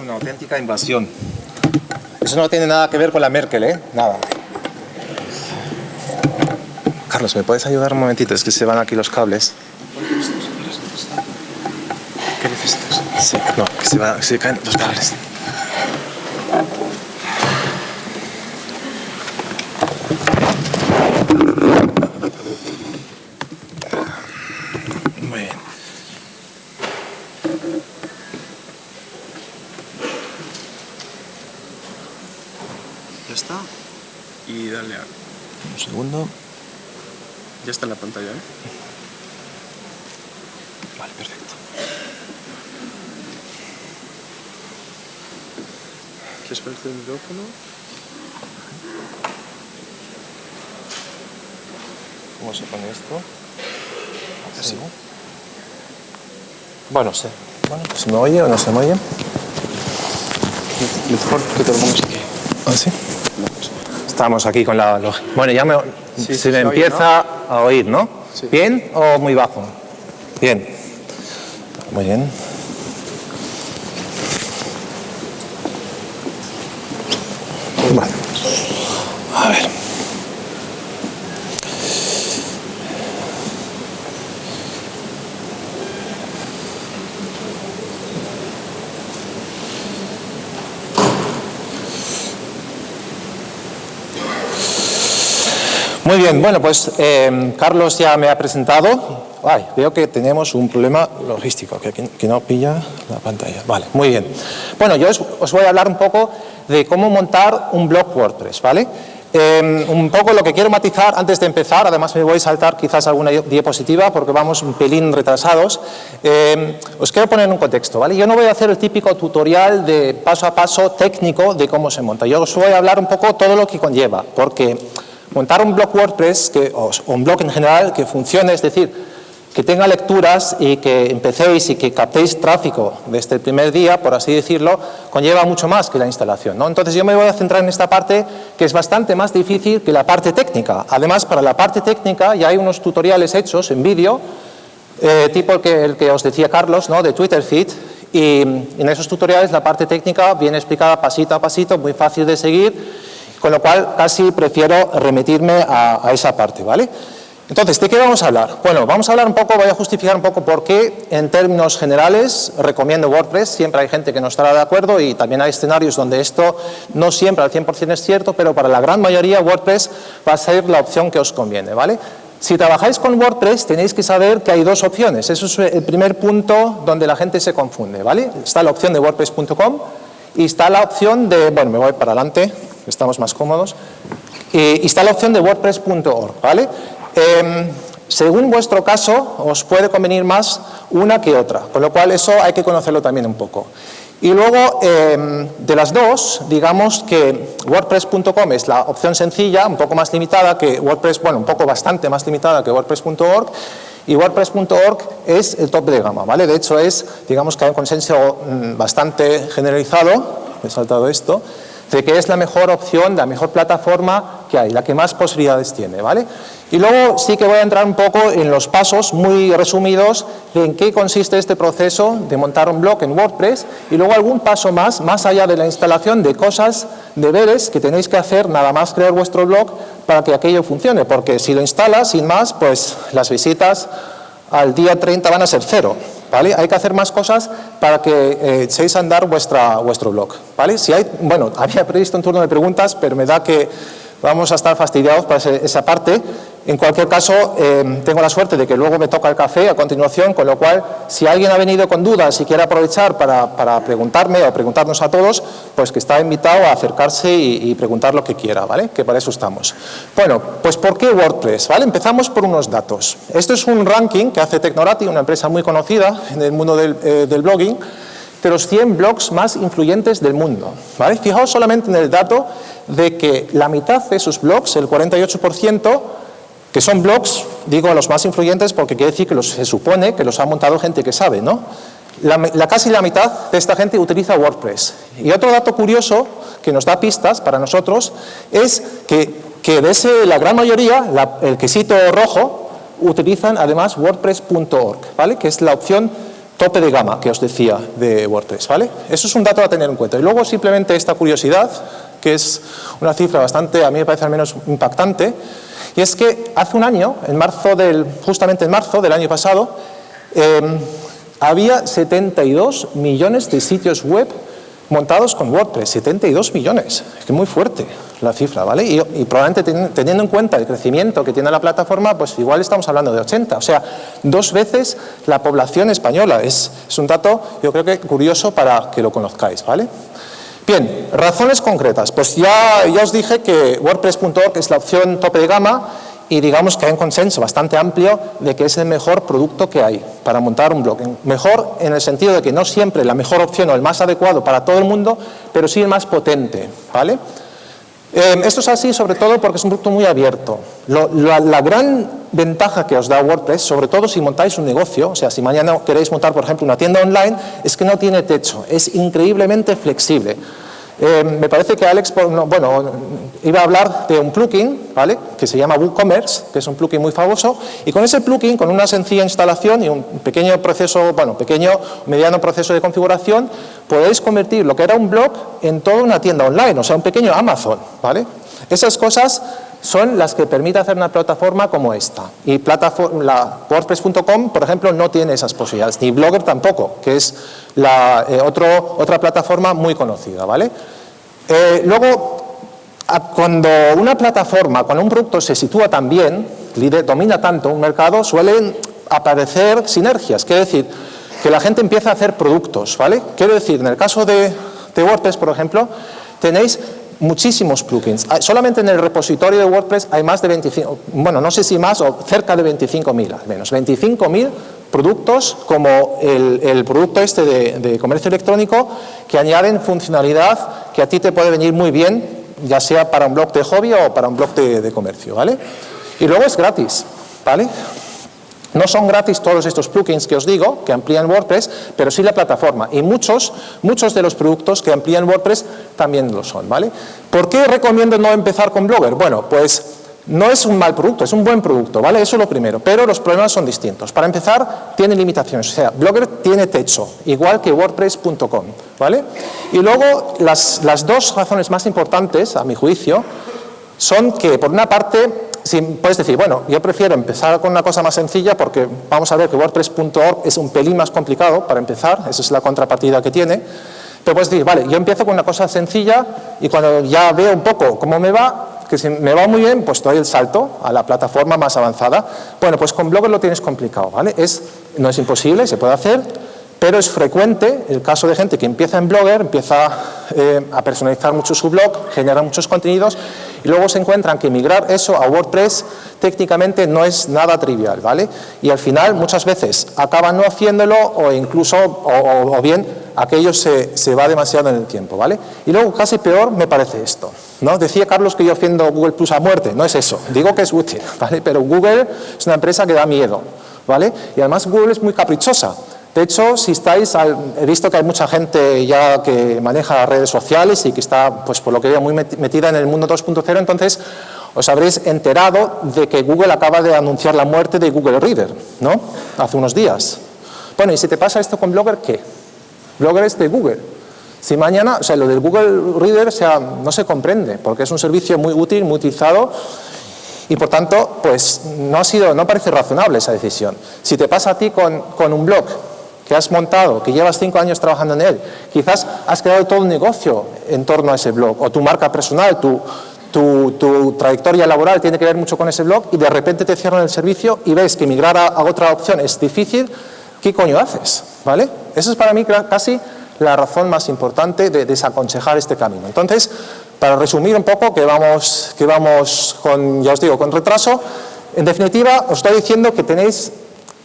Una auténtica invasión. Eso no tiene nada que ver con la Merkel, ¿eh? Nada. Carlos, ¿me puedes ayudar un momentito? Es que se van aquí los cables. ¿Qué necesitas? Sí, no, que se caen los cables. Muy bien. Ya está. Y dale a... Un segundo. Ya está en la pantalla, ¿eh? Vale, perfecto. ¿Quieres ponerte el micrófono? ¿Cómo se pone esto? Así. ¿No? Bueno, sí. Bueno, ¿se me oye o no se me oye? Mejor que te lo pongas aquí. ¿Ah, sí? No, pues, Estamos aquí con la... Bueno, ya me, Sí, se me se oye, empieza a oír, ¿no? Sí. ¿Bien o muy bajo? Bien. Muy bien. Vale. A ver. Muy bien, bueno, pues Carlos ya me ha presentado. Ay, veo que tenemos un problema logístico, que no pilla la pantalla. Vale, muy bien. Bueno, yo os voy a hablar un poco de cómo montar un blog WordPress, ¿vale? Un poco lo que quiero matizar antes de empezar, además me voy a saltar quizás alguna diapositiva porque vamos un pelín retrasados. Os quiero poner en un contexto, ¿vale? Yo no voy a hacer el típico tutorial de paso a paso técnico de cómo se monta. Yo os voy a hablar un poco todo lo que conlleva, porque montar un blog WordPress, o un blog en general que funcione, es decir, que tenga lecturas y que empecéis y que captéis tráfico desde el primer día, por así decirlo, conlleva mucho más que la instalación, ¿no? Entonces yo me voy a centrar en esta parte que es bastante más difícil que la parte técnica. Además, para la parte técnica ya hay unos tutoriales hechos en vídeo, tipo el que os decía Carlos, ¿no? De Twitter Feed, y en esos tutoriales la parte técnica viene explicada pasito a pasito, muy fácil de seguir, con lo cual casi prefiero remitirme a esa parte, ¿vale? Entonces, ¿de qué vamos a hablar? Bueno, vamos a hablar un poco, voy a justificar un poco por qué en términos generales recomiendo WordPress. Siempre hay gente que no estará de acuerdo y también hay escenarios donde esto no siempre al 100% es cierto, pero para la gran mayoría WordPress va a ser la opción que os conviene, ¿vale? Si trabajáis con WordPress tenéis que saber que hay dos opciones. Eso es el primer punto donde la gente se confunde, ¿vale? Está la opción de WordPress.com y está la opción de, bueno, me voy para adelante, estamos más cómodos, y está la opción de WordPress.org, ¿vale? Según vuestro caso, os puede convenir más una que otra, con lo cual eso hay que conocerlo también un poco. Y luego, de las dos, digamos que WordPress.com es la opción sencilla, un poco más limitada que WordPress, bueno, un poco bastante más limitada que WordPress.org, y WordPress.org es el top de gama, ¿vale? De hecho, es, digamos que hay un consenso bastante generalizado, he saltado esto, de que es la mejor opción, la mejor plataforma que hay, la que más posibilidades tiene, ¿vale? Y luego sí que voy a entrar un poco en los pasos muy resumidos de en qué consiste este proceso de montar un blog en WordPress y luego algún paso más allá de la instalación de cosas, deberes que tenéis que hacer nada más crear vuestro blog para que aquello funcione, porque si lo instalas sin más, pues las visitas al día 30 van a ser 0, ¿vale? Hay que hacer más cosas para que echéis a andar vuestro blog, ¿vale? Si hay, bueno, había previsto un turno de preguntas, pero me da que vamos a estar fastidiados para esa parte. En cualquier caso, tengo la suerte de que luego me toca el café a continuación, con lo cual, si alguien ha venido con dudas y quiere aprovechar para preguntarme o preguntarnos a todos, pues que está invitado a acercarse y preguntar lo que quiera, ¿vale? Que para eso estamos. Bueno, pues ¿por qué WordPress? ¿Vale? Empezamos por unos datos. Esto es un ranking que hace Technorati, una empresa muy conocida en el mundo del blogging, de los 100 blogs más influyentes del mundo, ¿vale? Fijaos solamente en el dato de que la mitad de sus blogs, el 48%, que son blogs, digo los más influyentes porque quiere decir que se supone que los ha montado gente que sabe, ¿no? Casi la mitad de esta gente utiliza WordPress. Y otro dato curioso que nos da pistas para nosotros es que de la gran mayoría, el quesito rojo, utilizan además WordPress.org, ¿vale? Que es la opción tope de gama que os decía de WordPress, ¿vale? Eso es un dato a tener en cuenta. Y luego simplemente esta curiosidad, que es una cifra bastante, a mí me parece al menos impactante, y es que hace un año, justamente en marzo del año pasado, había 72 millones de sitios web montados con WordPress, 72 millones, es que es muy fuerte la cifra, ¿vale? Y probablemente teniendo en cuenta el crecimiento que tiene la plataforma, pues igual estamos hablando de 80, o sea, 2 veces la población española. Es un dato, yo creo que curioso para que lo conozcáis, ¿vale? Bien, razones concretas. Pues ya os dije que WordPress.org es la opción tope de gama y digamos que hay un consenso bastante amplio de que es el mejor producto que hay para montar un blog. Mejor en el sentido de que no siempre la mejor opción o el más adecuado para todo el mundo, pero sí el más potente, ¿vale? Esto es así sobre todo porque es un producto muy abierto. La gran ventaja que os da WordPress, sobre todo si montáis un negocio, o sea, si mañana queréis montar, por ejemplo, una tienda online, es que no tiene techo, es increíblemente flexible. Me parece que Alex, iba a hablar de un plugin, ¿vale?, que se llama WooCommerce, que es un plugin muy famoso, y con ese plugin, con una sencilla instalación y un pequeño proceso, mediano proceso de configuración, podéis convertir lo que era un blog en toda una tienda online, o sea, un pequeño Amazon, ¿vale? Esas cosas son las que permite hacer una plataforma como esta. Y la WordPress.com, por ejemplo, no tiene esas posibilidades, ni Blogger tampoco, que es otra plataforma muy conocida, ¿vale? Luego, cuando cuando un producto se sitúa tan bien, domina tanto un mercado, suelen aparecer sinergias, quiere decir que la gente empieza a hacer productos, ¿vale? Quiero decir, en el caso de WordPress, por ejemplo, tenéis muchísimos plugins. Solamente en el repositorio de WordPress hay más de 25, no sé si más o cerca de 25.000 al menos, 25.000 productos como el producto este de comercio electrónico que añaden funcionalidad que a ti te puede venir muy bien, ya sea para un blog de hobby o para un blog de comercio, ¿vale? Y luego es gratis, ¿vale? No son gratis todos estos plugins que os digo, que amplían WordPress, pero sí la plataforma. Y muchos de los productos que amplían WordPress también lo son, ¿vale? ¿Por qué recomiendo no empezar con Blogger? Bueno, pues no es un mal producto, es un buen producto, ¿vale? Eso es lo primero, pero los problemas son distintos. Para empezar, tiene limitaciones, o sea, Blogger tiene techo, igual que WordPress.com, ¿vale? Y luego, las dos razones más importantes, a mi juicio, son que, por una parte, puedes decir, yo prefiero empezar con una cosa más sencilla porque vamos a ver que WordPress.org es un pelín más complicado para empezar, esa es la contrapartida que tiene, pero puedes decir, vale, yo empiezo con una cosa sencilla y cuando ya veo un poco cómo me va, que si me va muy bien, pues doy el salto a la plataforma más avanzada. Bueno, pues con Blogger lo tienes complicado, ¿vale? No es imposible, se puede hacer, pero es frecuente el caso de gente que empieza en Blogger, empieza a personalizar mucho su blog, genera muchos contenidos y luego se encuentran que migrar eso a WordPress técnicamente no es nada trivial, ¿vale? Y al final muchas veces acaban no haciéndolo o incluso, o bien aquello se va demasiado en el tiempo, ¿vale? Y luego casi peor me parece esto, ¿no? Decía Carlos que yo defiendo Google Plus a muerte, no es eso, digo que es útil, ¿vale? Pero Google es una empresa que da miedo, ¿vale? Y además Google es muy caprichosa. De hecho, he visto que hay mucha gente ya que maneja redes sociales y que está, pues por lo que veo, muy metida en el mundo 2.0, entonces os habréis enterado de que Google acaba de anunciar la muerte de Google Reader, ¿no? Hace unos días. Bueno, y si te pasa esto con Blogger, ¿qué? Blogger es de Google. Si mañana, lo del Google Reader, no se comprende, porque es un servicio muy útil, muy utilizado, y por tanto, pues no parece razonable esa decisión. Si te pasa a ti con un blog que has montado, que llevas 5 años trabajando en él, quizás has creado todo un negocio en torno a ese blog, o tu marca personal, tu trayectoria laboral tiene que ver mucho con ese blog, y de repente te cierran el servicio y ves que migrar a otra opción es difícil, ¿qué coño haces? ¿Vale? Esa es para mí casi la razón más importante de desaconsejar este camino. Entonces, para resumir un poco, que vamos con, ya os digo, con retraso, en definitiva, os estoy diciendo que tenéis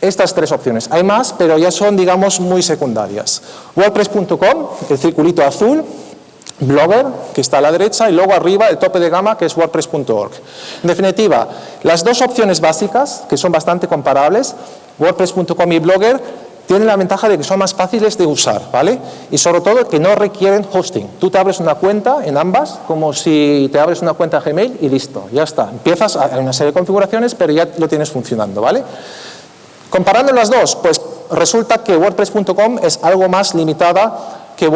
estas 3 opciones. Hay más, pero ya son, digamos, muy secundarias. WordPress.com, el circulito azul, Blogger, que está a la derecha, y luego arriba el tope de gama, que es WordPress.org. En definitiva, las 2 opciones básicas, que son bastante comparables, WordPress.com y Blogger, tienen la ventaja de que son más fáciles de usar, ¿vale? Y sobre todo que no requieren hosting. Tú te abres una cuenta en ambas, como si te abres una cuenta Gmail y listo, ya está. Empiezas a una serie de configuraciones, pero ya lo tienes funcionando, ¿vale? Comparando las dos, pues resulta que WordPress.com es algo más limitada que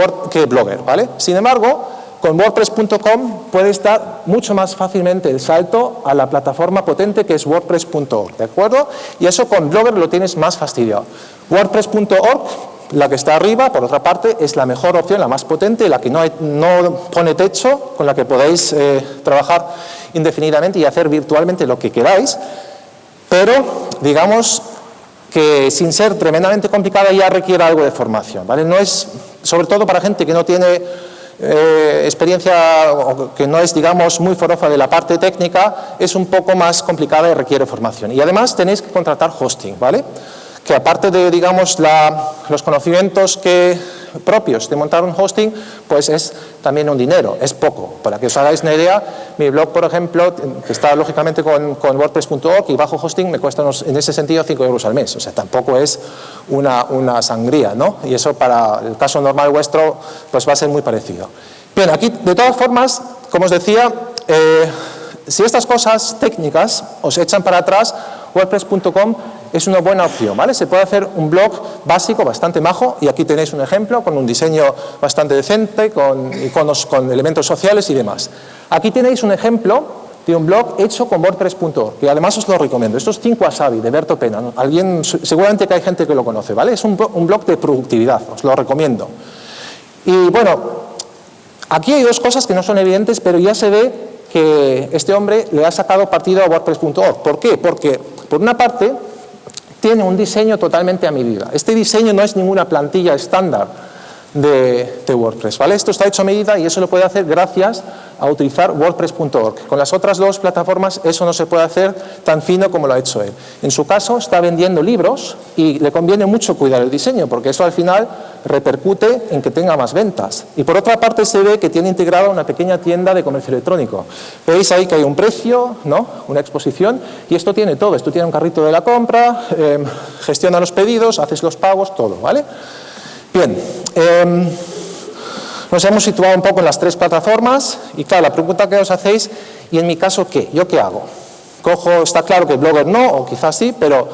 Blogger, ¿vale? Sin embargo, con WordPress.com puedes dar mucho más fácilmente el salto a la plataforma potente que es WordPress.org, ¿de acuerdo? Y eso con Blogger lo tienes más fastidiado. WordPress.org, la que está arriba, por otra parte, es la mejor opción, la más potente, la que no pone techo, con la que podéis trabajar indefinidamente y hacer virtualmente lo que queráis, pero digamos que sin ser tremendamente complicada ya requiere algo de formación, ¿vale? No es, sobre todo para gente que no tiene experiencia o que no es, digamos, muy forofa de la parte técnica, es un poco más complicada y requiere formación. Y además tenéis que contratar hosting, ¿vale? Que aparte de, digamos, los conocimientos propios de montar un hosting, pues es también un dinero, es poco. Para que os hagáis una idea, mi blog, por ejemplo, que está lógicamente con WordPress.org y bajo hosting, me cuesta en ese sentido 5 euros al mes. O sea, tampoco es una sangría, ¿no? Y eso para el caso normal vuestro, pues va a ser muy parecido. Bien, aquí, de todas formas, como os decía, si estas cosas técnicas os echan para atrás, WordPress.com es una buena opción, ¿vale? Se puede hacer un blog básico, bastante majo, y aquí tenéis un ejemplo con un diseño bastante decente, con iconos, con elementos sociales y demás. Aquí tenéis un ejemplo de un blog hecho con WordPress.org, que además os lo recomiendo. Esto es Think Wasabi, de Berto Pena, ¿no? Seguramente que hay gente que lo conoce, ¿vale? Es un blog de productividad, os lo recomiendo. Y bueno, aquí hay dos cosas que no son evidentes, pero ya se ve que este hombre le ha sacado partido a WordPress.org. ¿Por qué? Porque, por una parte, tiene un diseño totalmente a medida. Este diseño no es ninguna plantilla estándar de WordPress, ¿vale? Esto está hecho a medida y eso lo puede hacer gracias a utilizar WordPress.org. Con las otras dos plataformas eso no se puede hacer tan fino como lo ha hecho él. En su caso está vendiendo libros y le conviene mucho cuidar el diseño porque eso al final repercute en que tenga más ventas. Y por otra parte se ve que tiene integrada una pequeña tienda de comercio electrónico. Veis ahí que hay un precio, ¿no? Una exposición, y esto tiene todo. Esto tiene un carrito de la compra, gestiona los pedidos, haces los pagos, todo, ¿vale? Bien, nos hemos situado un poco en las tres plataformas y claro, la pregunta que os hacéis, ¿y en mi caso qué? ¿Yo qué hago? Está claro que Blogger no, o quizás sí, pero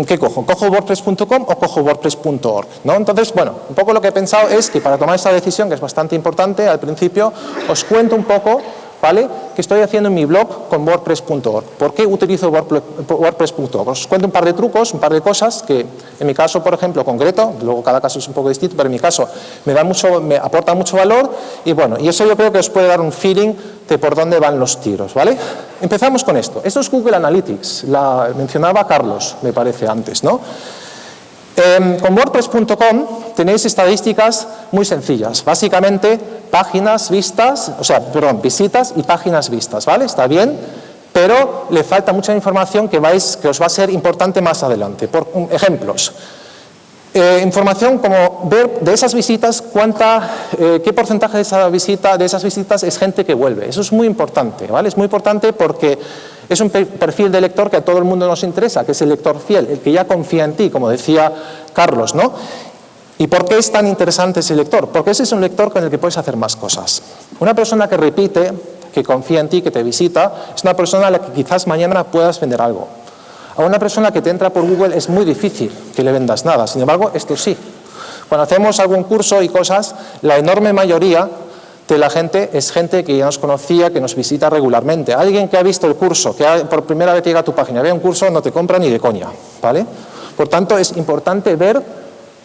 ¿qué cojo? ¿Cojo WordPress.com o cojo WordPress.org? ¿No? Entonces, bueno, un poco lo que he pensado es que para tomar esta decisión, que es bastante importante, al principio os cuento un poco, ¿vale?, que estoy haciendo en mi blog con WordPress.org. ¿Por qué utilizo WordPress.org? Os cuento un par de trucos, un par de cosas que en mi caso, por ejemplo, concreto, luego cada caso es un poco distinto, pero en mi caso me aporta mucho valor y bueno, y eso yo creo que os puede dar un feeling de por dónde van los tiros, ¿vale? Empezamos con esto. Esto es Google Analytics, la mencionaba Carlos, me parece, antes, ¿no? Con WordPress.com tenéis estadísticas muy sencillas, básicamente visitas y páginas vistas, ¿vale? Está bien, pero le falta mucha información que os va a ser importante más adelante. Ejemplos. Información como ver de esas visitas qué porcentaje de esas visitas es gente que vuelve. Eso es muy importante, ¿vale? Es muy importante porque es un perfil de lector que a todo el mundo nos interesa, que es el lector fiel, el que ya confía en ti, como decía Carlos, ¿no? ¿Y por qué es tan interesante ese lector? Porque ese es un lector con el que puedes hacer más cosas. Una persona que repite, que confía en ti, que te visita, es una persona a la que quizás mañana puedas vender algo. A una persona que te entra por Google es muy difícil que le vendas nada, sin embargo, esto sí. Cuando hacemos algún curso y cosas, la enorme mayoría de la gente es gente que ya nos conocía, que nos visita regularmente. Alguien que ha visto el curso, que por primera vez llega a tu página, ve un curso, no te compra ni de coña, ¿vale? Por tanto, es importante ver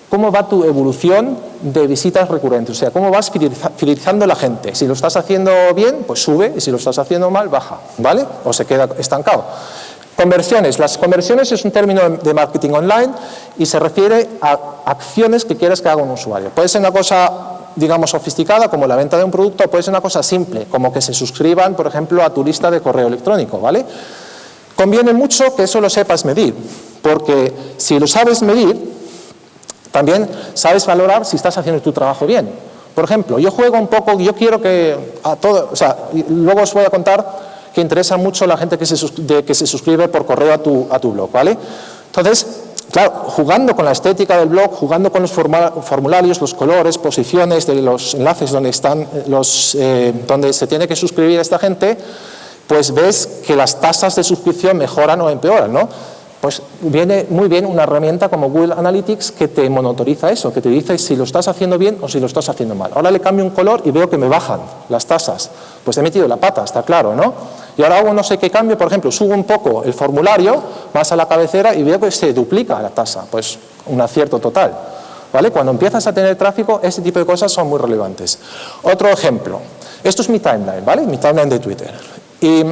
cómo va tu evolución de visitas recurrentes, o sea, cómo vas fidelizando a la gente. Si lo estás haciendo bien, pues sube, y si lo estás haciendo mal, baja, ¿vale? O se queda estancado. Conversiones. Las conversiones es un término de marketing online y se refiere a acciones que quieres que haga un usuario. Puede ser una cosa, digamos, sofisticada, como la venta de un producto, o puede ser una cosa simple, como que se suscriban, por ejemplo, a tu lista de correo electrónico, ¿vale? Conviene mucho que eso lo sepas medir, porque si lo sabes medir, también sabes valorar si estás haciendo tu trabajo bien. Por ejemplo, yo juego un poco, yo quiero que a todo, o sea, luego os voy a contar que interesa mucho la gente que se suscribe por correo a tu blog, ¿vale? Entonces, claro, jugando con la estética del blog, jugando con los formularios, los colores, posiciones de los enlaces donde se tiene que suscribir a esta gente, pues ves que las tasas de suscripción mejoran o empeoran, ¿no? Pues viene muy bien una herramienta como Google Analytics que te monitoriza eso, que te dice si lo estás haciendo bien o si lo estás haciendo mal. Ahora le cambio un color y veo que me bajan las tasas. Pues he metido la pata, está claro, ¿no? Y ahora hago no sé qué cambio, por ejemplo, subo un poco el formulario más a la cabecera y veo que se duplica la tasa. Pues un acierto total, ¿vale? Cuando empiezas a tener tráfico, este tipo de cosas son muy relevantes. Otro ejemplo. Esto es mi timeline, ¿vale? Mi timeline de Twitter. Y...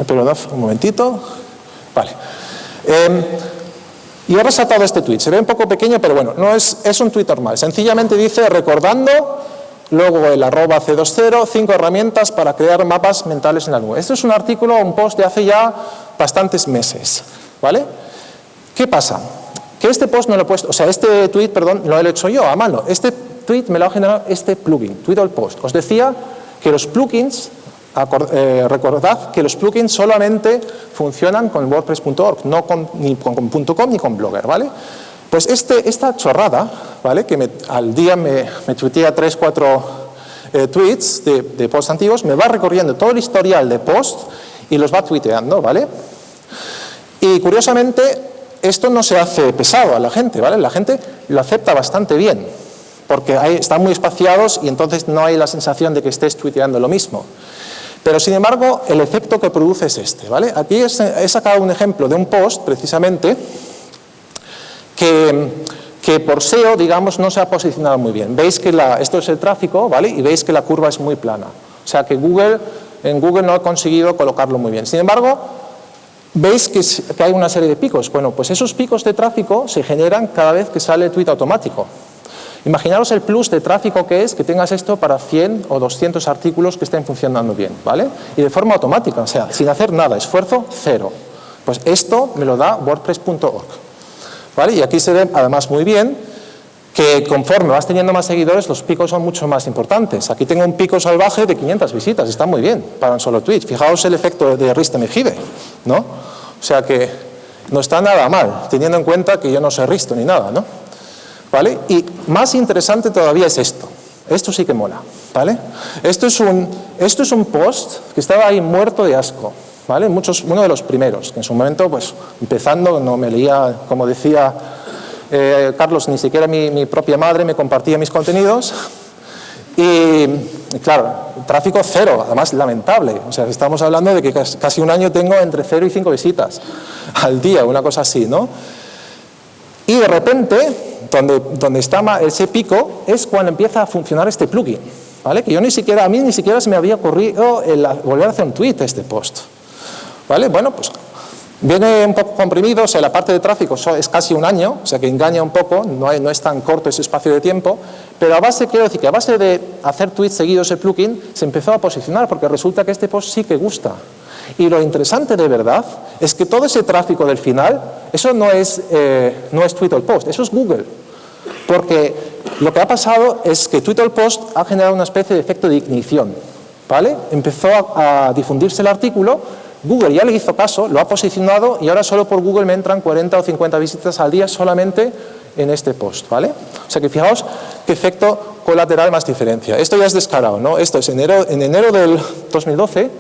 perdón, un momentito. Vale. Y he resaltado este tweet. Se ve un poco pequeño, pero bueno, no es un tweet normal. Sencillamente dice, recordando, luego el @C20, 5 herramientas para crear mapas mentales en la nube. Esto es un artículo, un post de hace ya bastantes meses, ¿vale? ¿Qué pasa? Que este post no lo he puesto, o sea, este tweet, perdón, no lo he hecho yo a mano. Este tweet me lo ha generado este plugin, Tweetpost. Os decía que los plugins, recordad que los plugins solamente funcionan con WordPress.org, no ni con .com ni con Blogger, ¿vale? Pues esta chorrada, ¿vale? Que al día me tuitea 3, 4 tweets de posts antiguos, me va recorriendo todo el historial de posts y los va tuiteando, ¿vale? Y curiosamente, esto no se hace pesado a la gente, ¿vale? La gente lo acepta bastante bien, porque están muy espaciados y entonces no hay la sensación de que estés tuiteando lo mismo. Pero, sin embargo, el efecto que produce es este, ¿vale? Aquí he sacado un ejemplo de un post, precisamente, que por SEO, digamos, no se ha posicionado muy bien. Veis que esto es el tráfico, ¿vale? Y veis que la curva es muy plana. O sea, que en Google no ha conseguido colocarlo muy bien. Sin embargo, veis que hay una serie de picos. Bueno, pues esos picos de tráfico se generan cada vez que sale el tweet automático. Imaginaros el plus de tráfico que es que tengas esto para 100 o 200 artículos que estén funcionando bien, ¿vale? Y de forma automática, o sea, sin hacer nada, esfuerzo cero. Pues esto me lo da WordPress.org, ¿vale? Y aquí se ve además muy bien que conforme vas teniendo más seguidores, los picos son mucho más importantes. Aquí tengo un pico salvaje de 500 visitas, está muy bien para un solo tweet. Fijaos el efecto de Rista Mejide, ¿no? O sea que no está nada mal, teniendo en cuenta que yo no soy Risto ni nada, ¿no? ¿Vale? Y más interesante todavía es esto. Esto sí que mola, ¿vale? Esto es un post que estaba ahí muerto de asco, ¿vale? Uno de los primeros, que en su momento, pues, empezando, no me leía, como decía Carlos, ni siquiera mi propia madre me compartía mis contenidos. Y claro, tráfico cero, además lamentable. O sea, estamos hablando de que casi un año tengo entre 0 y 5 visitas al día, una cosa así, ¿no? Y de repente, donde está ese pico, es cuando empieza a funcionar este plugin, ¿vale? Que a mí ni siquiera se me había ocurrido volver a hacer un tweet este post, ¿vale? Bueno, pues viene un poco comprimido, o sea, la parte de tráfico es casi un año, o sea, que engaña un poco, no es tan corto ese espacio de tiempo, pero quiero decir que a base de hacer tweets seguidos el plugin, se empezó a posicionar, porque resulta que este post sí que gusta. Y lo interesante de verdad es que todo ese tráfico del final, eso no es Tweetpost, eso es Google. Porque lo que ha pasado es que Tweetpost ha generado una especie de efecto de ignición, ¿vale? Empezó a difundirse el artículo, Google ya le hizo caso, lo ha posicionado y ahora solo por Google me entran 40 o 50 visitas al día solamente en este post, ¿vale? O sea que fijaos qué efecto colateral más diferencia. Esto ya es descarado, ¿no? Esto es en enero del 2012,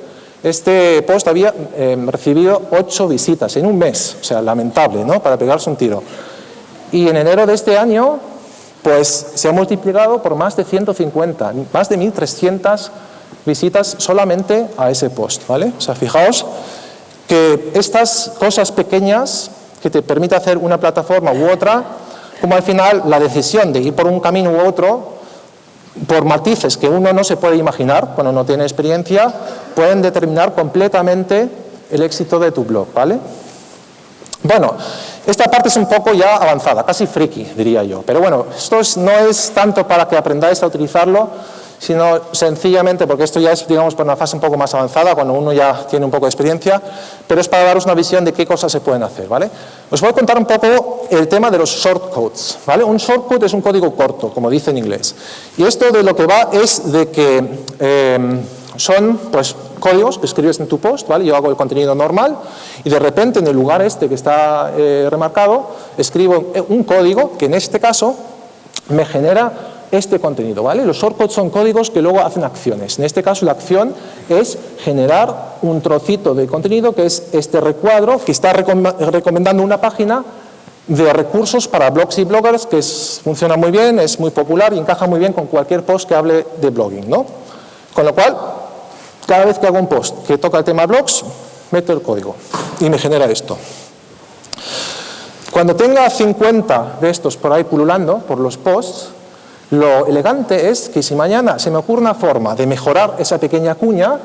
este post había recibido 8 visitas en un mes, o sea, lamentable, ¿no? Para pegarse un tiro. Y en enero de este año, pues se ha multiplicado por más de 150, más de 1.300 visitas solamente a ese post, ¿vale? O sea, fijaos que estas cosas pequeñas que te permite hacer una plataforma u otra, como al final la decisión de ir por un camino u otro, por matices que uno no se puede imaginar cuando no tiene experiencia, pueden determinar completamente el éxito de tu blog, ¿vale? Bueno, esta parte es un poco ya avanzada, casi friki, diría yo. Pero bueno, esto no es tanto para que aprendáis a utilizarlo, sino sencillamente, porque esto ya es, digamos, por una fase un poco más avanzada, cuando uno ya tiene un poco de experiencia, pero es para daros una visión de qué cosas se pueden hacer, ¿vale? Os voy a contar un poco el tema de los shortcodes, ¿vale? Un shortcode es un código corto, como dice en inglés. Y esto de lo que va es de que son, pues, códigos que escribes en tu post, ¿vale? Yo hago el contenido normal y de repente en el lugar este que está remarcado, escribo un código que en este caso me genera este contenido, ¿vale? Los shortcodes son códigos que luego hacen acciones. En este caso, la acción es generar un trocito de contenido que es este recuadro que está recomendando una página de recursos para blogs y bloggers que funciona muy bien, es muy popular y encaja muy bien con cualquier post que hable de blogging, ¿no? Con lo cual, cada vez que hago un post que toca el tema blogs, meto el código y me genera esto. Cuando tenga 50 de estos por ahí pululando por los posts, lo elegante es que si mañana se me ocurre una forma de mejorar esa pequeña cuña,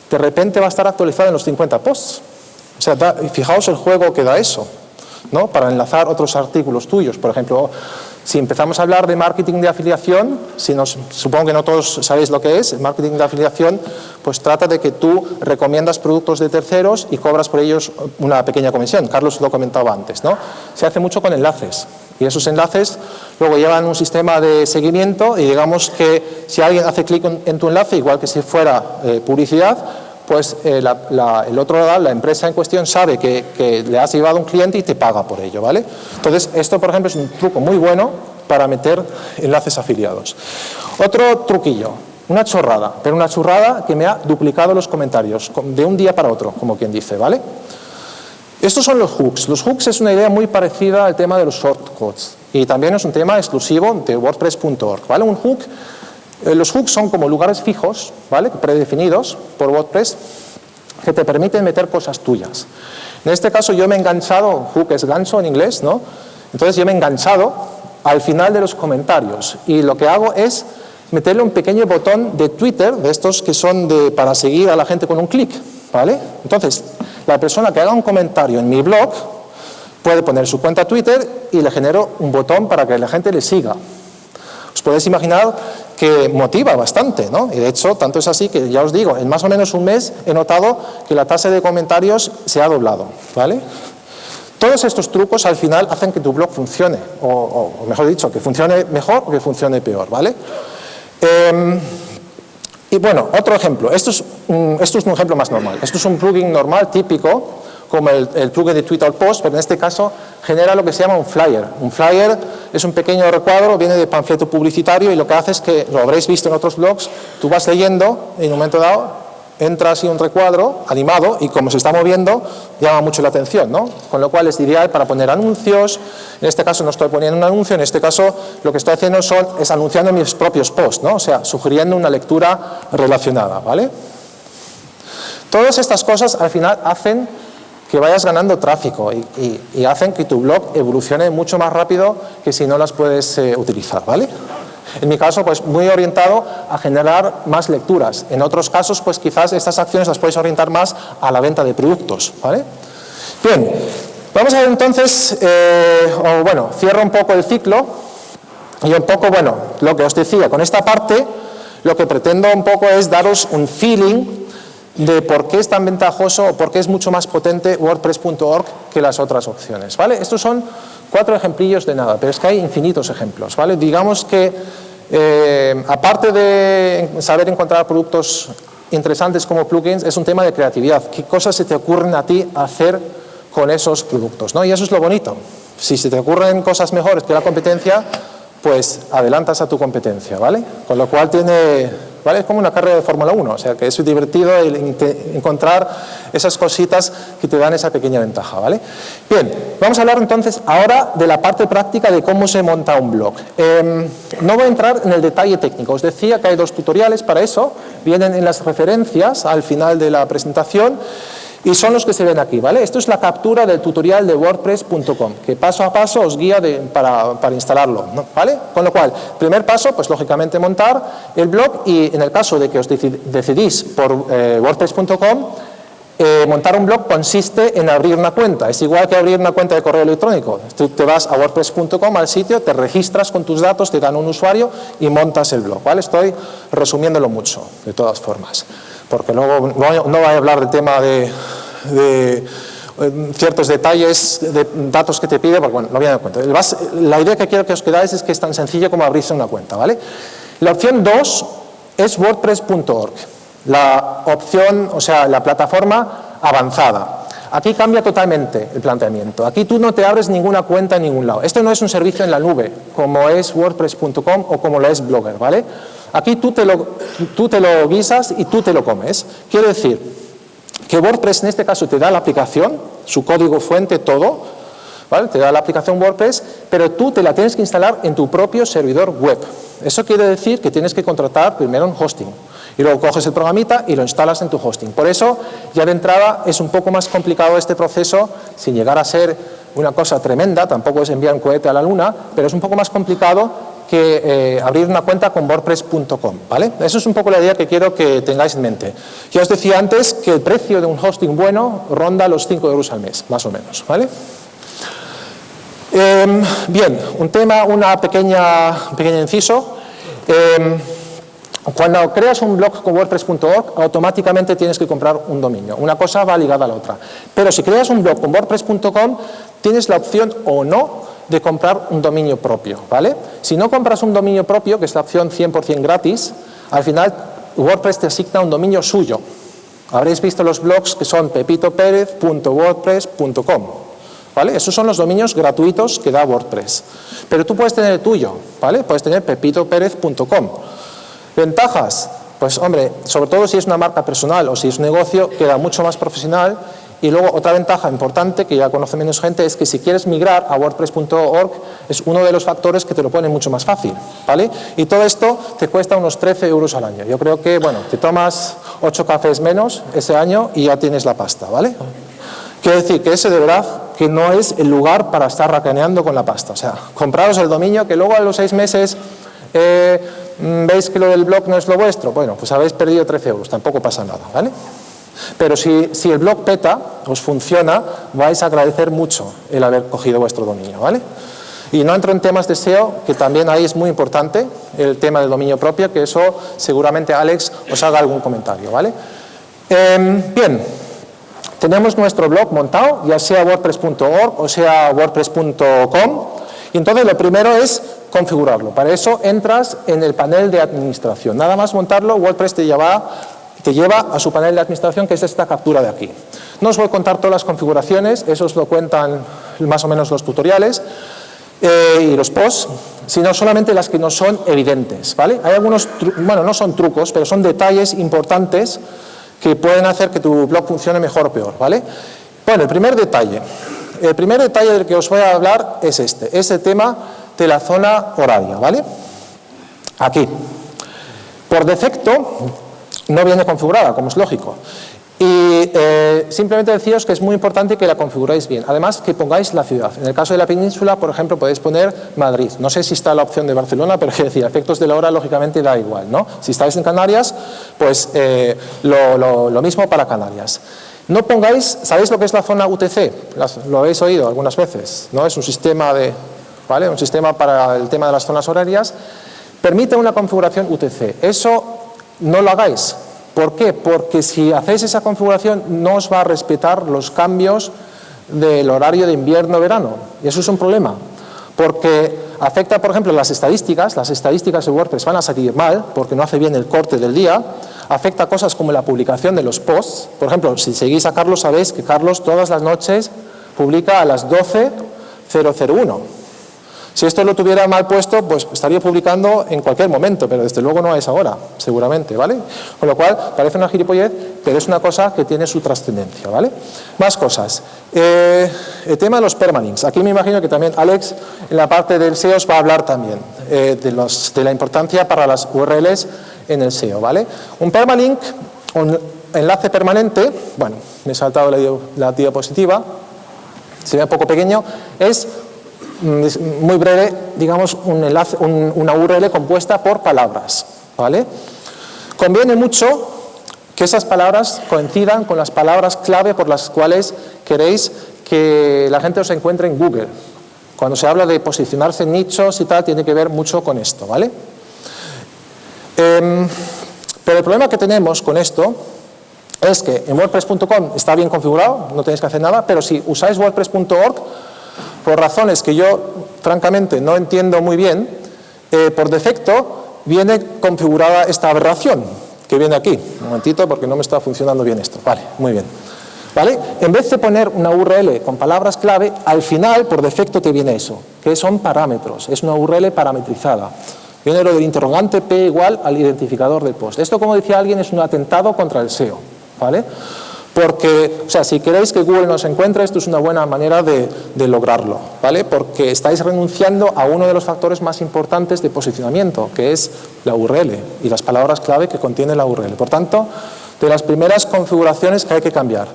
de repente va a estar actualizada en los 50 posts. O sea, fijaos el juego que da eso, ¿no? Para enlazar otros artículos tuyos. Por ejemplo, si empezamos a hablar de marketing de afiliación, supongo que no todos sabéis lo que es, el marketing de afiliación, pues trata de que tú recomiendas productos de terceros y cobras por ellos una pequeña comisión. Carlos lo comentaba antes, ¿no? Se hace mucho con enlaces y esos enlaces luego llevan un sistema de seguimiento y digamos que si alguien hace clic en tu enlace, igual que si fuera publicidad, pues el otro lado, la empresa en cuestión, sabe que le has llevado un cliente y te paga por ello, ¿vale? Entonces, esto, por ejemplo, es un truco muy bueno para meter enlaces afiliados. Otro truquillo, una chorrada, pero una chorrada que me ha duplicado los comentarios de un día para otro, como quien dice, ¿vale? Estos son los hooks. Los hooks es una idea muy parecida al tema de los shortcodes y también es un tema exclusivo de WordPress.org, ¿vale? Un hook... Los hooks son como lugares fijos, ¿vale? Predefinidos por WordPress que te permiten meter cosas tuyas. En este caso yo me he enganchado, hook es gancho en inglés, ¿no? Entonces yo me he enganchado al final de los comentarios y lo que hago es meterle un pequeño botón de Twitter, de estos que son para seguir a la gente con un clic, ¿vale? Entonces la persona que haga un comentario en mi blog puede poner su cuenta Twitter y le genero un botón para que la gente le siga. Os podéis imaginar que motiva bastante, ¿no? Y de hecho, tanto es así que ya os digo, en más o menos un mes he notado que la tasa de comentarios se ha doblado, ¿vale? Todos estos trucos al final hacen que tu blog funcione, o mejor dicho, que funcione mejor o que funcione peor, ¿vale? Y bueno, otro ejemplo, esto es un ejemplo más normal, esto es un plugin normal, típico, como el plugin de Twitter Post, pero en este caso genera lo que se llama un flyer. Un flyer es un pequeño recuadro, viene de panfleto publicitario y lo que hace es que, lo habréis visto en otros blogs, tú vas leyendo y en un momento dado entra así un recuadro animado y como se está moviendo llama mucho la atención, ¿no? Con lo cual es ideal para poner anuncios. En este caso no estoy poniendo un anuncio, en este caso lo que estoy haciendo es anunciando mis propios posts, ¿no? O sea, sugiriendo una lectura relacionada, ¿vale? Todas estas cosas al final hacen que vayas ganando tráfico y hacen que tu blog evolucione mucho más rápido que si no las puedes utilizar, ¿vale? En mi caso, pues muy orientado a generar más lecturas. En otros casos, pues quizás estas acciones las puedes orientar más a la venta de productos, ¿vale? Bien, vamos a ver entonces, cierro un poco el ciclo y un poco, lo que os decía, con esta parte lo que pretendo un poco es daros un feeling de por qué es tan ventajoso o por qué es mucho más potente WordPress.org que las otras opciones, ¿vale? Estos son 4 ejemplillos de nada, pero es que hay infinitos ejemplos, ¿vale? Digamos que, aparte de saber encontrar productos interesantes como plugins, es un tema de creatividad. ¿Qué cosas se te ocurren a ti hacer con esos productos, ¿no? Y eso es lo bonito. Si se te ocurren cosas mejores que la competencia, pues adelantas a tu competencia, ¿vale? Con lo cual ¿vale? Es como una carrera de Fórmula 1, o sea que es divertido encontrar esas cositas que te dan esa pequeña ventaja, ¿vale? Bien, vamos a hablar entonces ahora de la parte práctica de cómo se monta un blog. No voy a entrar en el detalle técnico, os decía que hay 2 tutoriales para eso, vienen en las referencias al final de la presentación y son los que se ven aquí, ¿vale? Esto es la captura del tutorial de WordPress.com, que paso a paso os guía para instalarlo, ¿no? ¿Vale? Con lo cual, primer paso, pues lógicamente montar el blog y en el caso de que os decidís por WordPress.com, montar un blog consiste en abrir una cuenta. Es igual que abrir una cuenta de correo electrónico. Tú te vas a WordPress.com, al sitio, te registras con tus datos, te dan un usuario y montas el blog, ¿vale? Estoy resumiéndolo mucho, de todas formas, porque luego no voy a hablar del tema de ciertos detalles de datos que te pide, porque bueno, no viene en cuenta. La idea que quiero que os quedáis es que es tan sencillo como abrirse una cuenta, ¿vale? La opción 2 es WordPress.org, la opción, o sea, la plataforma avanzada. Aquí cambia totalmente el planteamiento. Aquí tú no te abres ninguna cuenta en ningún lado. Esto no es un servicio en la nube, como es WordPress.com o como lo es Blogger, ¿vale? Aquí tú te lo guisas y tú te lo comes. Quiere decir que WordPress en este caso te da la aplicación, su código fuente, todo, ¿vale? Te da la aplicación WordPress, pero tú te la tienes que instalar en tu propio servidor web. Eso quiere decir que tienes que contratar primero un hosting. Y luego coges el programita y lo instalas en tu hosting. Por eso, ya de entrada, es un poco más complicado este proceso, sin llegar a ser una cosa tremenda, tampoco es enviar un cohete a la luna, pero es un poco más complicado que abrir una cuenta con WordPress.com, ¿vale? Eso es un poco la idea que quiero que tengáis en mente. Ya os decía antes que el precio de un hosting bueno ronda los 5 euros al mes, más o menos, ¿vale? Bien, un pequeño inciso. Cuando creas un blog con WordPress.org, automáticamente tienes que comprar un dominio. Una cosa va ligada a la otra. Pero si creas un blog con WordPress.com, tienes la opción o no de comprar un dominio propio, ¿vale? Si no compras un dominio propio, que es la opción 100% gratis, al final WordPress te asigna un dominio suyo. Habréis visto los blogs que son pepitoperez.wordpress.com, ¿vale? Esos son los dominios gratuitos que da WordPress. Pero tú puedes tener el tuyo, ¿vale? Puedes tener pepitoperez.com. Ventajas, pues hombre, sobre todo si es una marca personal o si es un negocio, queda mucho más profesional. Y luego otra ventaja importante, que ya conoce menos gente, es que si quieres migrar a WordPress.org, es uno de los factores que te lo pone mucho más fácil, ¿vale? Y todo esto te cuesta unos 13 euros al año. Yo creo que, bueno, te tomas 8 cafés menos ese año y ya tienes la pasta, ¿vale? Quiero decir que ese de verdad que no es el lugar para estar racaneando con la pasta. O sea, compraros el dominio que luego a los 6 meses... ¿veis que lo del blog no es lo vuestro? Bueno, pues habéis perdido 13 euros, tampoco pasa nada, ¿vale? Pero si el blog peta, os funciona, vais a agradecer mucho el haber cogido vuestro dominio, ¿vale? Y no entro en temas de SEO, que también ahí es muy importante, el tema del dominio propio, que eso seguramente Alex os haga algún comentario, ¿vale? Bien, tenemos nuestro blog montado, ya sea WordPress.org o sea WordPress.com, y entonces lo primero es configurarlo. Para eso entras en el panel de administración. Nada más montarlo, WordPress te lleva a su panel de administración, que es esta captura de aquí. No os voy a contar todas las configuraciones, eso os lo cuentan más o menos los tutoriales y los posts, sino solamente las que no son evidentes, ¿vale? Hay algunos, bueno, no son trucos, pero son detalles importantes que pueden hacer que tu blog funcione mejor o peor, ¿vale? Bueno, el primer detalle del que os voy a hablar es es el tema de la zona horaria, ¿vale? Aquí. Por defecto no viene configurada, como es lógico. Y simplemente deciros que es muy importante que la configuréis bien. Además, que pongáis la ciudad. En el caso de la península, por ejemplo, podéis poner Madrid. No sé si está la opción de Barcelona, pero quiero decir, a efectos de la hora, lógicamente, da igual, ¿no? Si estáis en Canarias, pues lo mismo para Canarias. No pongáis, ¿sabéis lo que es la zona UTC? Lo habéis oído algunas veces, ¿no? Es un sistema ¿vale? Un sistema para el tema de las zonas horarias. Permite una configuración UTC. Eso no lo hagáis. ¿Por qué? Porque si hacéis esa configuración no os va a respetar los cambios del horario de invierno-verano. Y eso es un problema. Porque afecta, por ejemplo, las estadísticas de WordPress van a salir mal porque no hace bien el corte del día. Afecta cosas como la publicación de los posts. Por ejemplo, si seguís a Carlos, sabéis que Carlos todas las noches publica a las 12:001. Si esto lo tuviera mal puesto, pues estaría publicando en cualquier momento, pero desde luego no es ahora, seguramente, ¿vale? Con lo cual, parece una gilipollez, pero es una cosa que tiene su trascendencia, ¿vale? Más cosas. El tema de los permalinks. Aquí me imagino que también Alex, en la parte del SEO, os va a hablar también de la importancia para las URLs en el SEO, ¿vale? Un permalink, un enlace permanente, bueno, me he saltado la diapositiva, se ve un poco pequeño, es muy breve, digamos, un enlace, una URL compuesta por palabras, ¿vale? Conviene mucho que esas palabras coincidan con las palabras clave por las cuales queréis que la gente os encuentre en Google. Cuando se habla de posicionarse en nichos y tal, tiene que ver mucho con esto, ¿vale? Pero el problema que tenemos con esto es que en WordPress.com está bien configurado, no tenéis que hacer nada, pero si usáis WordPress.org, por razones que yo, francamente, no entiendo muy bien, por defecto viene configurada esta aberración que viene aquí. Un momentito, porque no me está funcionando bien esto. Vale, muy bien. ¿Vale? En vez de poner una URL con palabras clave, al final, por defecto, te viene eso, que son parámetros. Es una URL parametrizada. Viene lo del interrogante P igual al identificador del post. Esto, como decía alguien, es un atentado contra el SEO. ¿Vale? Porque, o sea, si queréis que Google nos encuentre, esto es una buena manera de lograrlo, ¿vale? Porque estáis renunciando a uno de los factores más importantes de posicionamiento, que es la URL y las palabras clave que contiene la URL. Por tanto, de las primeras configuraciones que hay que cambiar.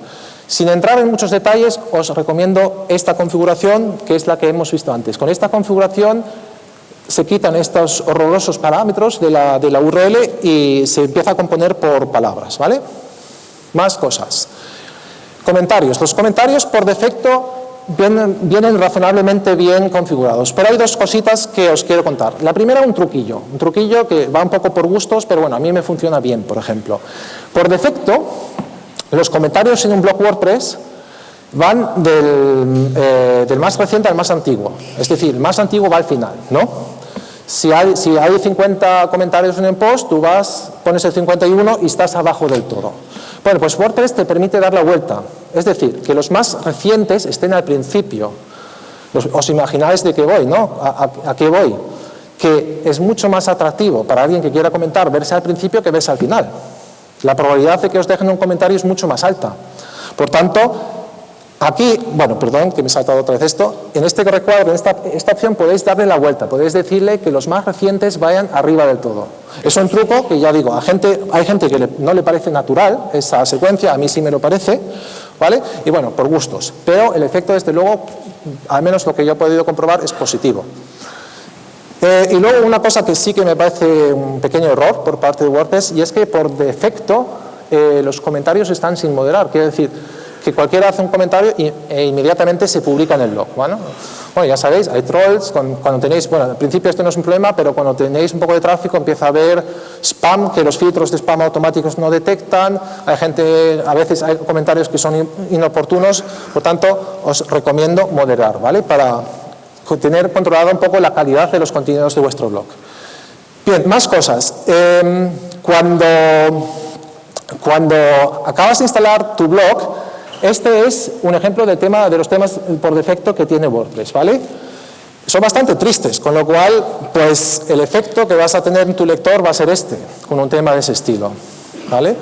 Sin entrar en muchos detalles, os recomiendo esta configuración, que es la que hemos visto antes. Con esta configuración se quitan estos horrorosos parámetros de la URL y se empieza a componer por palabras, ¿vale? Más cosas. Comentarios. Los comentarios por defecto vienen razonablemente bien configurados, pero hay dos cositas que os quiero contar. La primera, un truquillo que va un poco por gustos, pero bueno, a mí me funciona bien, por ejemplo. Por defecto, los comentarios en un blog WordPress van del más reciente al más antiguo, es decir, el más antiguo va al final, ¿no? Si hay 50 comentarios en un post, tú pones el 51 y estás abajo del todo. Bueno, pues WordPress te permite dar la vuelta, es decir, que los más recientes estén al principio. Os imagináis de qué voy, ¿no? ¿A qué voy? Que es mucho más atractivo para alguien que quiera comentar verse al principio que verse al final. La probabilidad de que os dejen un comentario es mucho más alta. Por tanto, aquí, bueno, perdón, que me he saltado otra vez esto, en este recuadro, en esta opción podéis darle la vuelta, podéis decirle que los más recientes vayan arriba del todo. Es un truco que ya digo, hay gente que no le parece natural esa secuencia, a mí sí me lo parece, ¿vale? Y bueno, por gustos, pero el efecto desde luego, al menos lo que yo he podido comprobar, es positivo. Y luego una cosa que sí que me parece un pequeño error por parte de WordPress, y es que por defecto los comentarios están sin moderar, quiere decir que cualquiera hace un comentario e inmediatamente se publica en el blog. Bueno, ya sabéis, hay trolls, cuando tenéis, bueno, al principio esto no es un problema, pero cuando tenéis un poco de tráfico empieza a haber spam, que los filtros de spam automáticos no detectan, hay gente, a veces hay comentarios que son inoportunos, por tanto, os recomiendo moderar, ¿vale? Para tener controlada un poco la calidad de los contenidos de vuestro blog. Bien, más cosas. Cuando acabas de instalar tu blog, este es un ejemplo de los temas por defecto que tiene WordPress, ¿vale? Son bastante tristes, con lo cual, pues el efecto que vas a tener en tu lector va a ser este, con un tema de ese estilo, ¿vale?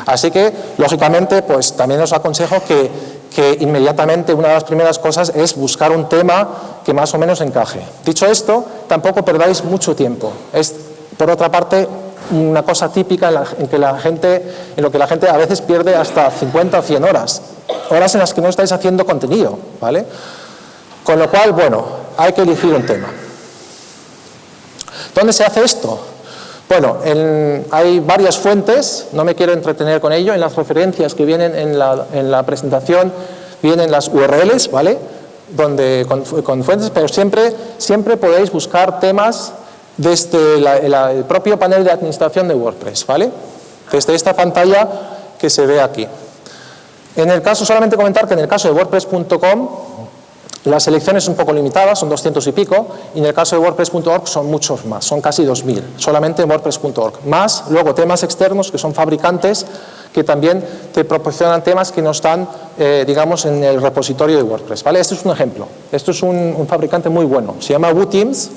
Así que, lógicamente, pues también os aconsejo que inmediatamente una de las primeras cosas es buscar un tema que más o menos encaje. Dicho esto, tampoco perdáis mucho tiempo. Es, por otra parte, una cosa típica en lo que la gente a veces pierde hasta 50 o 100 horas en las que no estáis haciendo contenido, ¿vale? Con lo cual, bueno, hay que elegir un tema. ¿Dónde se hace esto? Bueno, hay varias fuentes, no me quiero entretener con ello, en las referencias que vienen en la presentación vienen las URLs, ¿vale? Con fuentes, pero siempre podéis buscar temas desde el propio panel de administración de WordPress, ¿vale? Desde esta pantalla que se ve aquí. Solamente comentar que en el caso de WordPress.com las selecciones son un poco limitadas, son 200 y pico, y en el caso de WordPress.org son muchos más, son casi 2000, solamente en WordPress.org. Más, luego, temas externos que son fabricantes que también te proporcionan temas que no están, digamos, en el repositorio de WordPress, ¿vale? Este es un ejemplo. Esto es un fabricante muy bueno, se llama WooTeams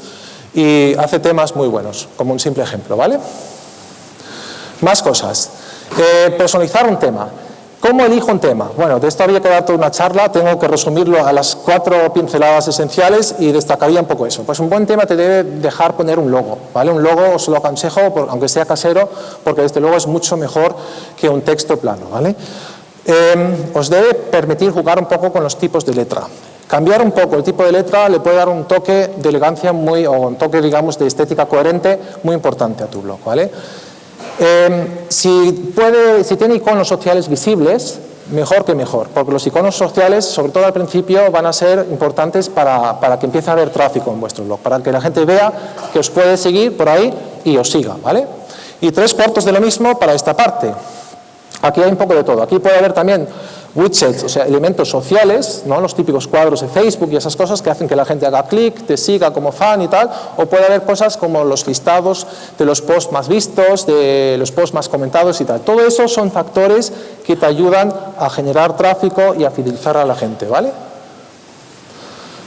y hace temas muy buenos, como un simple ejemplo, ¿vale? Más cosas. Personalizar un tema. ¿Cómo elijo un tema? Bueno, de esto habría que dar toda una charla, tengo que resumirlo a las 4 pinceladas esenciales y destacaría un poco eso. Pues un buen tema te debe dejar poner un logo, ¿vale? Un logo os lo aconsejo, aunque sea casero, porque desde luego es mucho mejor que un texto plano, ¿vale? Os debe permitir jugar un poco con los tipos de letra. Cambiar un poco el tipo de letra le puede dar un toque de elegancia o un toque, digamos, de estética coherente muy importante a tu blog, ¿vale? Si tiene iconos sociales visibles, mejor que mejor, porque los iconos sociales, sobre todo al principio, van a ser importantes para que empiece a haber tráfico en vuestro blog, para que la gente vea que os puede seguir por ahí y os siga, ¿vale? Y 3/4 de lo mismo para esta parte. Aquí hay un poco de todo. Aquí puede haber también widgets, o sea, elementos sociales, ¿no? Los típicos cuadros de Facebook y esas cosas que hacen que la gente haga clic, te siga como fan y tal, o puede haber cosas como los listados de los posts más vistos, de los posts más comentados y tal. Todo eso son factores que te ayudan a generar tráfico y a fidelizar a la gente, ¿vale?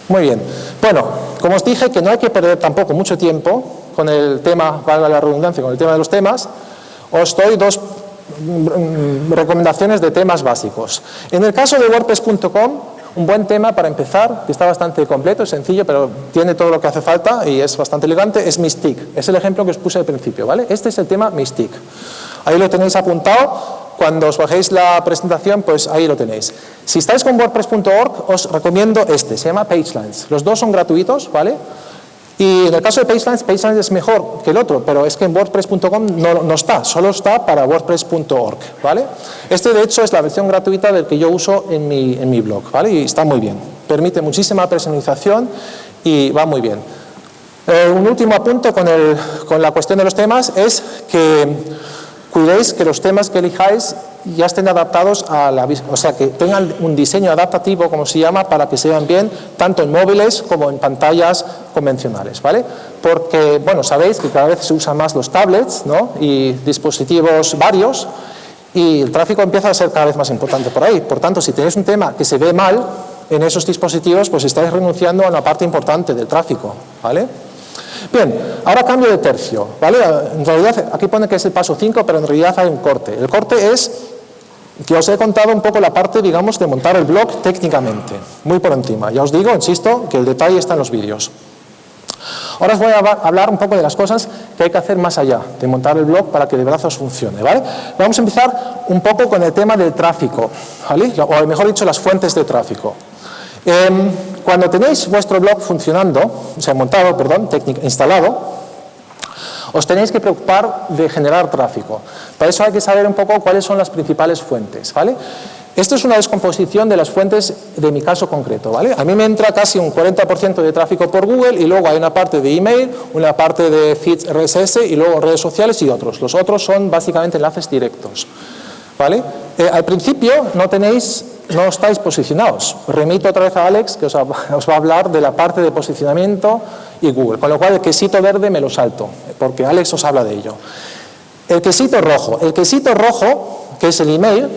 Muy bien. Bueno, como os dije que no hay que perder tampoco mucho tiempo con el tema, valga la redundancia, con el tema de los temas, os doy dos recomendaciones de temas básicos. En el caso de WordPress.com, un buen tema para empezar, que está bastante completo, es sencillo, pero tiene todo lo que hace falta y es bastante elegante, es Mystique. Es el ejemplo que os puse al principio, ¿vale? Este es el tema Mystique. Ahí lo tenéis apuntado. Cuando os bajéis la presentación, pues ahí lo tenéis. Si estáis con WordPress.org, os recomiendo este, se llama PageLines. Los dos son gratuitos, ¿vale? Y en el caso de PageLines, PageLines es mejor que el otro, pero es que en WordPress.com no está, solo está para WordPress.org, ¿vale? Este, de hecho, es la versión gratuita del que yo uso en mi blog, ¿vale? Y está muy bien. Permite muchísima personalización y va muy bien. Un último apunte con la cuestión de los temas es que cuidéis que los temas que elijáis ya estén adaptados a o sea, que tengan un diseño adaptativo, como se llama, para que se vean bien tanto en móviles como en pantallas convencionales, ¿vale? Porque, bueno, sabéis que cada vez se usan más los tablets, ¿no? Y dispositivos varios, y el tráfico empieza a ser cada vez más importante por ahí. Por tanto, si tenéis un tema que se ve mal en esos dispositivos, pues estáis renunciando a una parte importante del tráfico, ¿vale? Bien, ahora cambio de tercio, ¿vale? En realidad, aquí pone que es el paso 5, pero en realidad hay un corte. El corte es que os he contado un poco la parte, digamos, de montar el blog técnicamente, muy por encima. Ya os digo, insisto, que el detalle está en los vídeos. Ahora os voy a hablar un poco de las cosas que hay que hacer más allá de montar el blog para que de verdad os funcione, ¿vale? Vamos a empezar un poco con el tema del tráfico, ¿vale? O mejor dicho, las fuentes de tráfico. Cuando tenéis vuestro blog funcionando, o sea, montado, perdón, instalado, os tenéis que preocupar de generar tráfico. Para eso hay que saber un poco cuáles son las principales fuentes, ¿vale? Esto es una descomposición de las fuentes de mi caso concreto, ¿vale? A mí me entra casi un 40% de tráfico por Google y luego hay una parte de email, una parte de feeds RSS y luego redes sociales y otros. Los otros son básicamente enlaces directos, ¿vale? Al principio no estáis posicionados. Remito otra vez a Alex, que os va a hablar de la parte de posicionamiento y Google, con lo cual el quesito verde me lo salto, porque Alex os habla de ello. El quesito rojo, que es el email,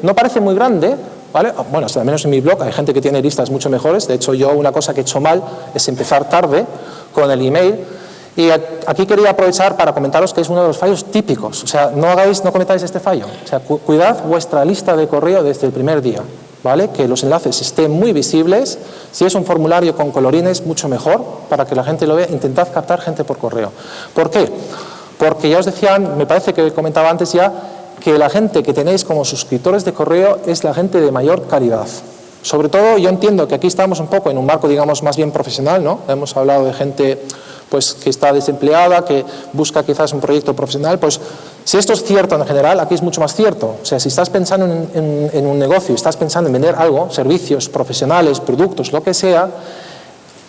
no parece muy grande, ¿vale? Bueno, al menos en mi blog hay gente que tiene listas mucho mejores. De hecho, yo una cosa que he hecho mal es empezar tarde con el email. Y aquí quería aprovechar para comentaros que es uno de los fallos típicos. O sea, no cometáis este fallo. O sea, cuidad vuestra lista de correo desde el primer día, ¿vale? Que los enlaces estén muy visibles. Si es un formulario con colorines, mucho mejor, para que la gente lo vea. Intentad captar gente por correo. ¿Por qué? Porque ya os decía, me parece que comentaba antes ya, que la gente que tenéis como suscriptores de correo es la gente de mayor calidad. Sobre todo, yo entiendo que aquí estamos un poco en un marco, digamos, más bien profesional, ¿no? Hemos hablado de gente pues, que está desempleada, que busca quizás un proyecto profesional. Pues, si esto es cierto en general, aquí es mucho más cierto. O sea, si estás pensando en un negocio, estás pensando en vender algo, servicios profesionales, productos, lo que sea,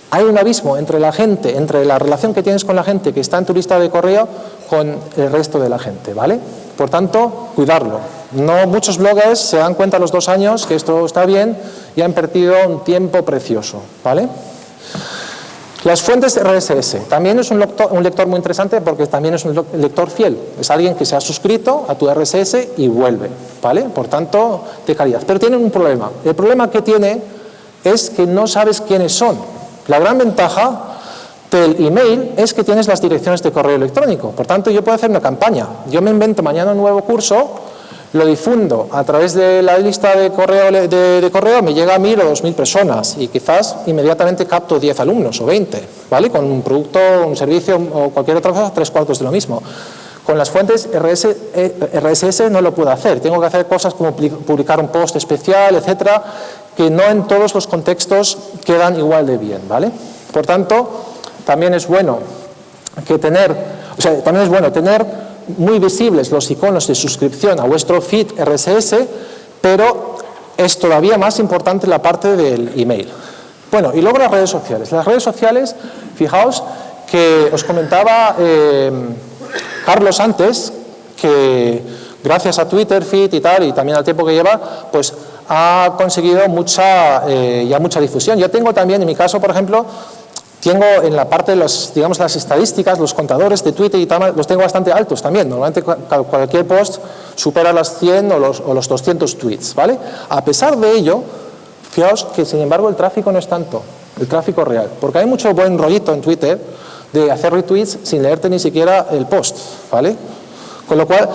hay un abismo entre la gente, entre la relación que tienes con la gente que está en tu lista de correo con el resto de la gente, ¿vale? Por tanto, cuidarlo. No muchos bloggers se dan cuenta a los 2 años que esto está bien y han perdido un tiempo precioso, ¿vale? Las fuentes RSS. También es un lector muy interesante porque también es un lector fiel. Es alguien que se ha suscrito a tu RSS y vuelve, ¿vale? Por tanto, de calidad. Pero tiene un problema. El problema que tiene es que no sabes quiénes son. La gran ventaja del email es que tienes las direcciones de correo electrónico. Por tanto, yo puedo hacer una campaña. Yo me invento mañana un nuevo curso, lo difundo a través de la lista de correo, me llega a 1.000 o 2.000 personas y quizás inmediatamente capto 10 alumnos o 20, ¿vale? Con un producto, un servicio o cualquier otra cosa, 3/4 de lo mismo. Con las fuentes RSS no lo puedo hacer. Tengo que hacer cosas como publicar un post especial, etcétera, que no en todos los contextos quedan igual de bien, ¿vale? Por tanto, también es bueno tener muy visibles los iconos de suscripción a vuestro feed RSS, pero es todavía más importante la parte del email. Bueno, y luego las redes sociales. Las redes sociales, fijaos que os comentaba Carlos antes, que gracias a Twitter, Feed y tal, y también al tiempo que lleva, pues ha conseguido mucha difusión. Yo tengo también, en mi caso, por ejemplo, tengo en la parte de digamos, las estadísticas, los contadores de Twitter y tal, los tengo bastante altos también. Normalmente cualquier post supera las 100 o los 200 tweets, ¿vale? A pesar de ello, fijaos que sin embargo el tráfico no es tanto, el tráfico real, porque hay mucho buen rollito en Twitter de hacer retweets sin leerte ni siquiera el post, ¿vale? Con lo cual,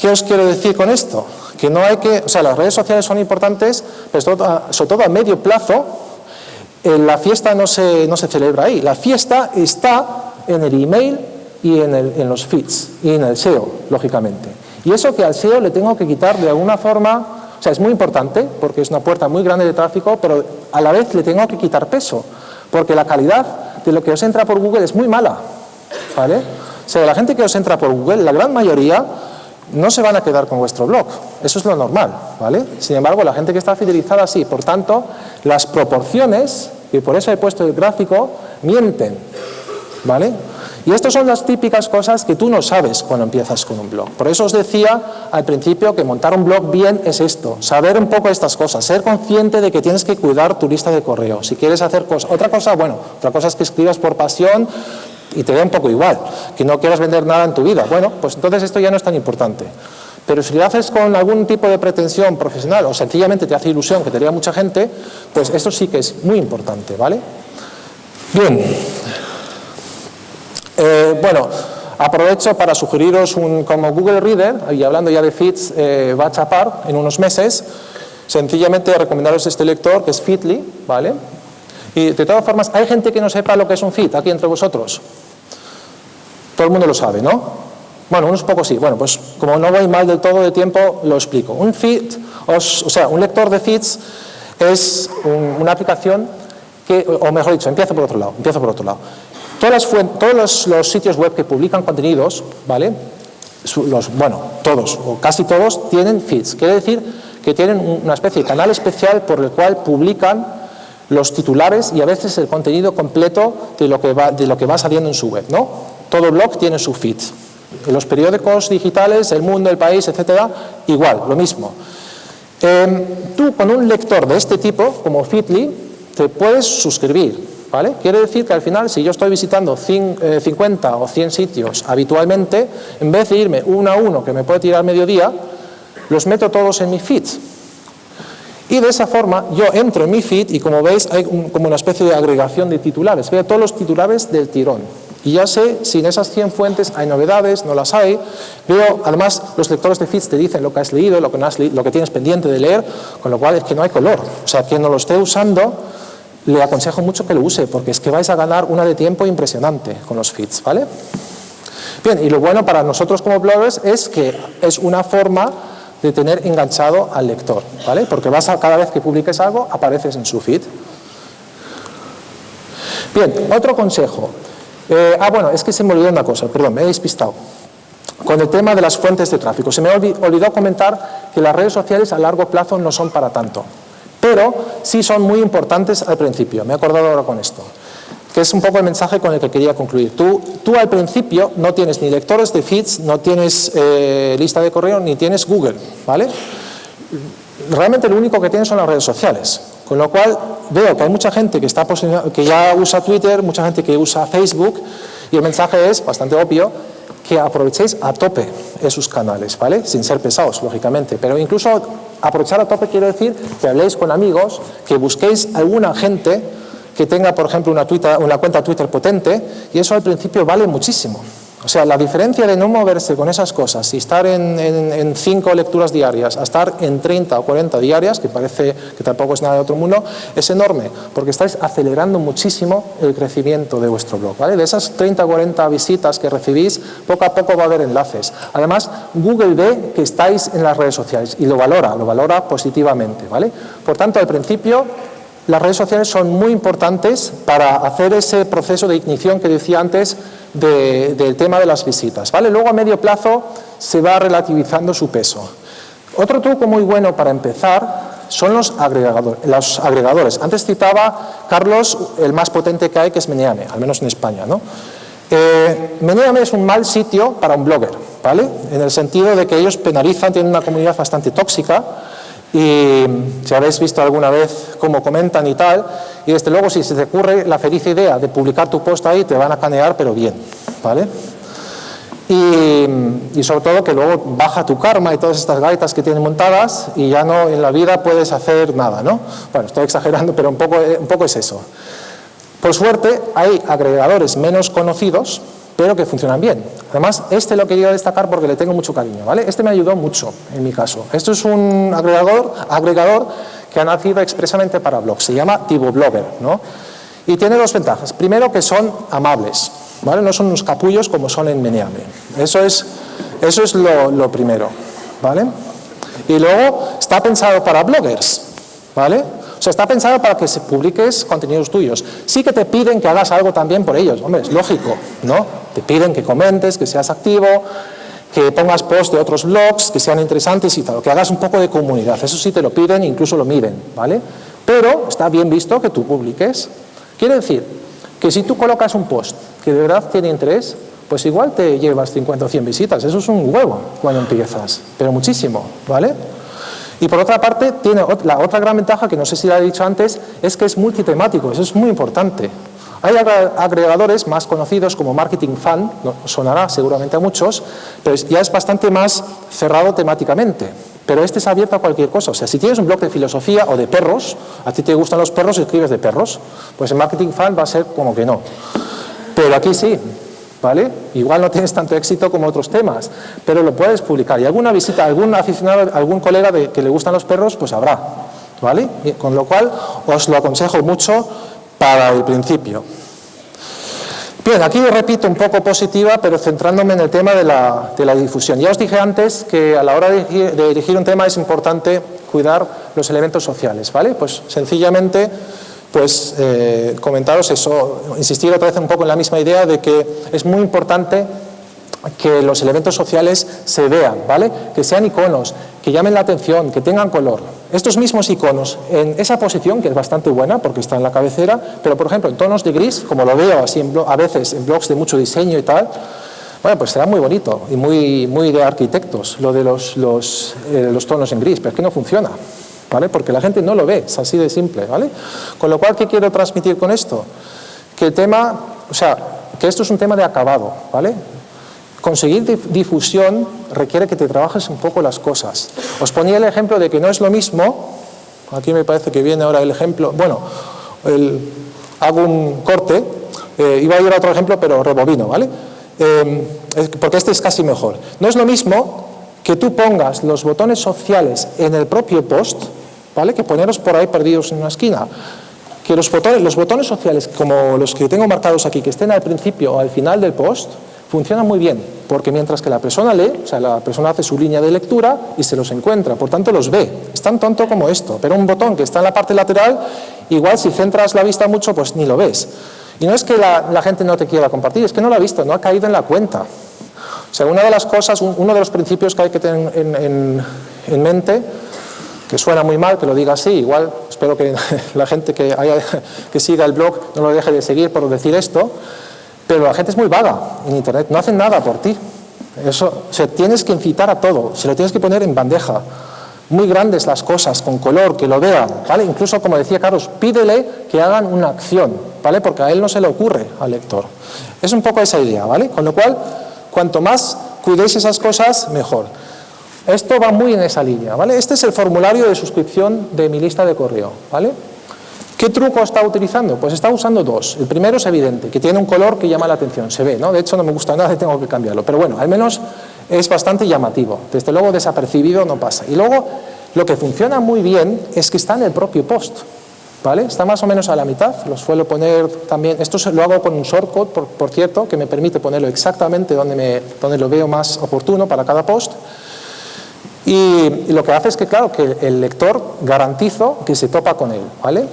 ¿qué os quiero decir con esto? Que no hay que, o sea, las redes sociales son importantes, pero sobre todo a medio plazo. La fiesta no se celebra ahí, la fiesta está en el email y en los feeds y en el SEO, lógicamente. Y eso que al SEO le tengo que quitar de alguna forma, o sea, es muy importante porque es una puerta muy grande de tráfico, pero a la vez le tengo que quitar peso, porque la calidad de lo que os entra por Google es muy mala, ¿vale? O sea, la gente que os entra por Google, la gran mayoría, no se van a quedar con vuestro blog, eso es lo normal, ¿vale? Sin embargo, la gente que está fidelizada sí, por tanto, las proporciones, y por eso he puesto el gráfico, mienten, ¿vale? Y estas son las típicas cosas que tú no sabes cuando empiezas con un blog. Por eso os decía al principio que montar un blog bien es esto, saber un poco estas cosas, ser consciente de que tienes que cuidar tu lista de correo. Si quieres hacer cosas, otra cosa es que escribas por pasión y te dé un poco igual, que no quieras vender nada en tu vida. Bueno, pues entonces esto ya no es tan importante. Pero si lo haces con algún tipo de pretensión profesional o sencillamente te hace ilusión que te lea mucha gente, pues esto sí que es muy importante, ¿vale? Bien. Bueno, aprovecho para sugeriros como Google Reader, y hablando ya de feeds, va a chapar en unos meses, sencillamente recomendaros este lector que es Feedly, ¿vale? Y de todas formas, hay gente que no sepa lo que es un feed aquí entre vosotros. Todo el mundo lo sabe, ¿no? Bueno, unos pocos sí. Bueno, pues como no voy mal del todo de tiempo, lo explico. Un feed, o sea, un lector de feeds es una aplicación que, o mejor dicho, empiezo por otro lado. Todos los sitios web que publican contenidos, ¿vale? Todos o casi todos tienen feeds. Quiere decir que tienen una especie de canal especial por el cual publican los titulares y a veces el contenido completo de lo que va saliendo en su web, ¿no? Todo blog tiene su feed. Los periódicos digitales, El Mundo, El País, etcétera, igual, lo mismo. Tú con un lector de este tipo, como Feedly, te puedes suscribir, ¿vale? Quiere decir que al final, si yo estoy visitando 50 o 100 sitios habitualmente, en vez de irme uno a uno, que me puede tirar mediodía, los meto todos en mi feed. Y de esa forma yo entro en mi feed y como veis hay como una especie de agregación de titulares. Veo todos los titulares del tirón. Y ya sé si en esas 100 fuentes hay novedades, no las hay. Veo, además, los lectores de feeds te dicen lo que has leído, lo que tienes pendiente de leer, con lo cual es que no hay color. O sea, quien no lo esté usando, le aconsejo mucho que lo use, porque es que vais a ganar una de tiempo impresionante con los feeds, ¿vale? Bien, y lo bueno para nosotros como bloggers es que es una forma de tener enganchado al lector, ¿vale? Porque cada vez que publiques algo, apareces en su feed. Bien, otro consejo. Bueno, es que se me olvidó una cosa, perdón, me he despistado. Con el tema de las fuentes de tráfico, se me olvidó comentar que las redes sociales a largo plazo no son para tanto, pero sí son muy importantes al principio. Me he acordado ahora con esto, que es un poco el mensaje con el que quería concluir. Tú al principio no tienes ni lectores de feeds, no tienes lista de correo, ni tienes Google, ¿vale? Realmente lo único que tienes son las redes sociales. Con lo cual veo que hay mucha gente que ya usa Twitter, mucha gente que usa Facebook, y el mensaje es bastante obvio, que aprovechéis a tope esos canales, ¿vale? Sin ser pesados, lógicamente. Pero incluso aprovechar a tope quiere decir que habléis con amigos, que busquéis alguna gente que tenga, por ejemplo, una cuenta Twitter potente, y eso al principio vale muchísimo. O sea, la diferencia de no moverse con esas cosas y estar en 5 lecturas diarias a estar en 30 o 40 diarias, que parece que tampoco es nada de otro mundo, es enorme, porque estáis acelerando muchísimo el crecimiento de vuestro blog, ¿vale? De esas 30 o 40 visitas que recibís, poco a poco va a haber enlaces. Además, Google ve que estáis en las redes sociales y lo valora positivamente, ¿vale? Por tanto, al principio, las redes sociales son muy importantes para hacer ese proceso de ignición que decía antes del tema de las visitas, ¿vale? Luego a medio plazo se va relativizando su peso. Otro truco muy bueno para empezar son los agregadores. Antes citaba, Carlos, el más potente que hay, que es Meneame, al menos en España, ¿no? Meneame es un mal sitio para un blogger, ¿vale? En el sentido de que ellos penalizan, tienen una comunidad bastante tóxica Y si habéis visto alguna vez cómo comentan y tal, y desde luego si se te ocurre la feliz idea de publicar tu post ahí, te van a canear, pero bien, ¿vale? Y sobre todo que luego baja tu karma y todas estas gaitas que tienen montadas y ya no en la vida puedes hacer nada, ¿no? Bueno, estoy exagerando, pero un poco es eso. Por suerte hay agregadores menos conocidos, pero que funcionan bien. Además, este lo quería destacar porque le tengo mucho cariño, ¿vale? Este me ayudó mucho en mi caso. Esto es un agregador que ha nacido expresamente para blogs. Se llama TivoBlogger, ¿no? Y tiene dos ventajas. Primero, que son amables, ¿vale? No son unos capullos como son en Meneame. Eso es lo primero, ¿vale? Y luego está pensado para bloggers, ¿vale? O sea, está pensado para que se publiques contenidos tuyos. Sí que te piden que hagas algo también por ellos. Hombre, es lógico, ¿no? Te piden que comentes, que seas activo, que pongas posts de otros blogs, que sean interesantes y tal, que hagas un poco de comunidad. Eso sí te lo piden, incluso lo miden, ¿vale? Pero está bien visto que tú publiques. Quiere decir que si tú colocas un post que de verdad tiene interés, pues igual te llevas 50 o 100 visitas. Eso es un huevo cuando empiezas, pero muchísimo, ¿vale? Y por otra parte, tiene la otra gran ventaja, que no sé si la he dicho antes, es que es multitemático. Eso es muy importante. Hay agregadores más conocidos como Marketing Fan, no sonará seguramente a muchos, pero ya es bastante más cerrado temáticamente. Pero este es abierto a cualquier cosa. O sea, si tienes un blog de filosofía o de perros, a ti te gustan los perros y escribes de perros, pues en Marketing Fan va a ser como que no. Pero aquí sí, ¿vale? Igual no tienes tanto éxito como otros temas, pero lo puedes publicar. Y alguna visita, algún aficionado, algún colega que le gustan los perros, pues habrá, ¿vale? Y con lo cual os lo aconsejo mucho para el principio. Bien, aquí repito un poco positiva, pero centrándome en el tema de la difusión. Ya os dije antes que a la hora de elegir un tema es importante cuidar los elementos sociales, ¿vale? Pues sencillamente, pues comentaros eso, insistir otra vez un poco en la misma idea de que es muy importante que los elementos sociales se vean, ¿vale? Que sean iconos, que llamen la atención, que tengan color. Estos mismos iconos en esa posición, que es bastante buena porque está en la cabecera, pero por ejemplo en tonos de gris, como lo veo así a veces en blogs de mucho diseño y tal, bueno, pues será muy bonito y muy de arquitectos lo de los tonos en gris, pero es que no funciona, ¿vale? Porque la gente no lo ve, es así de simple, ¿vale? Con lo cual, ¿qué quiero transmitir con esto? Que el tema, o sea, que esto es un tema de acabado, ¿vale? Conseguir difusión requiere que te trabajes un poco las cosas. Os ponía el ejemplo de que no es lo mismo, aquí me parece que viene ahora el ejemplo, bueno, hago un corte, iba a ir a otro ejemplo, pero rebobino, ¿vale? Porque este es casi mejor. No es lo mismo que tú pongas los botones sociales en el propio post, ¿vale? Que ponerlos por ahí perdidos en una esquina. Que los botones sociales, como los que tengo marcados aquí, que estén al principio o al final del post, funcionan muy bien, porque mientras que la persona lee, o sea, la persona hace su línea de lectura y se los encuentra, por tanto los ve. Es tan tonto como esto, pero un botón que está en la parte lateral, igual si centras la vista mucho, pues ni lo ves. Y no es que la gente no te quiera compartir, es que no lo ha visto, no ha caído en la cuenta. O sea, una de las cosas, uno de los principios que hay que tener en mente, que suena muy mal que lo diga así, igual espero que la gente que siga el blog no lo deje de seguir por decir esto, pero la gente es muy vaga en Internet, no hacen nada por ti. Eso, o sea, tienes que incitar a todo, se lo tienes que poner en bandeja. Muy grandes las cosas, con color, que lo vean, ¿vale? Incluso, como decía Carlos, pídele que hagan una acción, ¿vale? Porque a él no se le ocurre, al lector. Es un poco esa idea, ¿vale? Con lo cual, cuanto más cuidéis esas cosas, mejor. Esto va muy en esa línea, ¿vale? Este es el formulario de suscripción de mi lista de correo, ¿vale? ¿Qué truco está utilizando? Pues está usando dos. El primero es evidente, que tiene un color que llama la atención, se ve, ¿no? De hecho no me gusta nada y tengo que cambiarlo, pero bueno, al menos es bastante llamativo. Desde luego desapercibido no pasa. Y luego lo que funciona muy bien es que está en el propio post, ¿vale? Está más o menos a la mitad, lo suelo poner también, esto lo hago con un shortcut, por cierto, que me permite ponerlo exactamente donde lo veo más oportuno para cada post. Y lo que hace es que, claro, que el lector garantizo que se topa con él, ¿vale?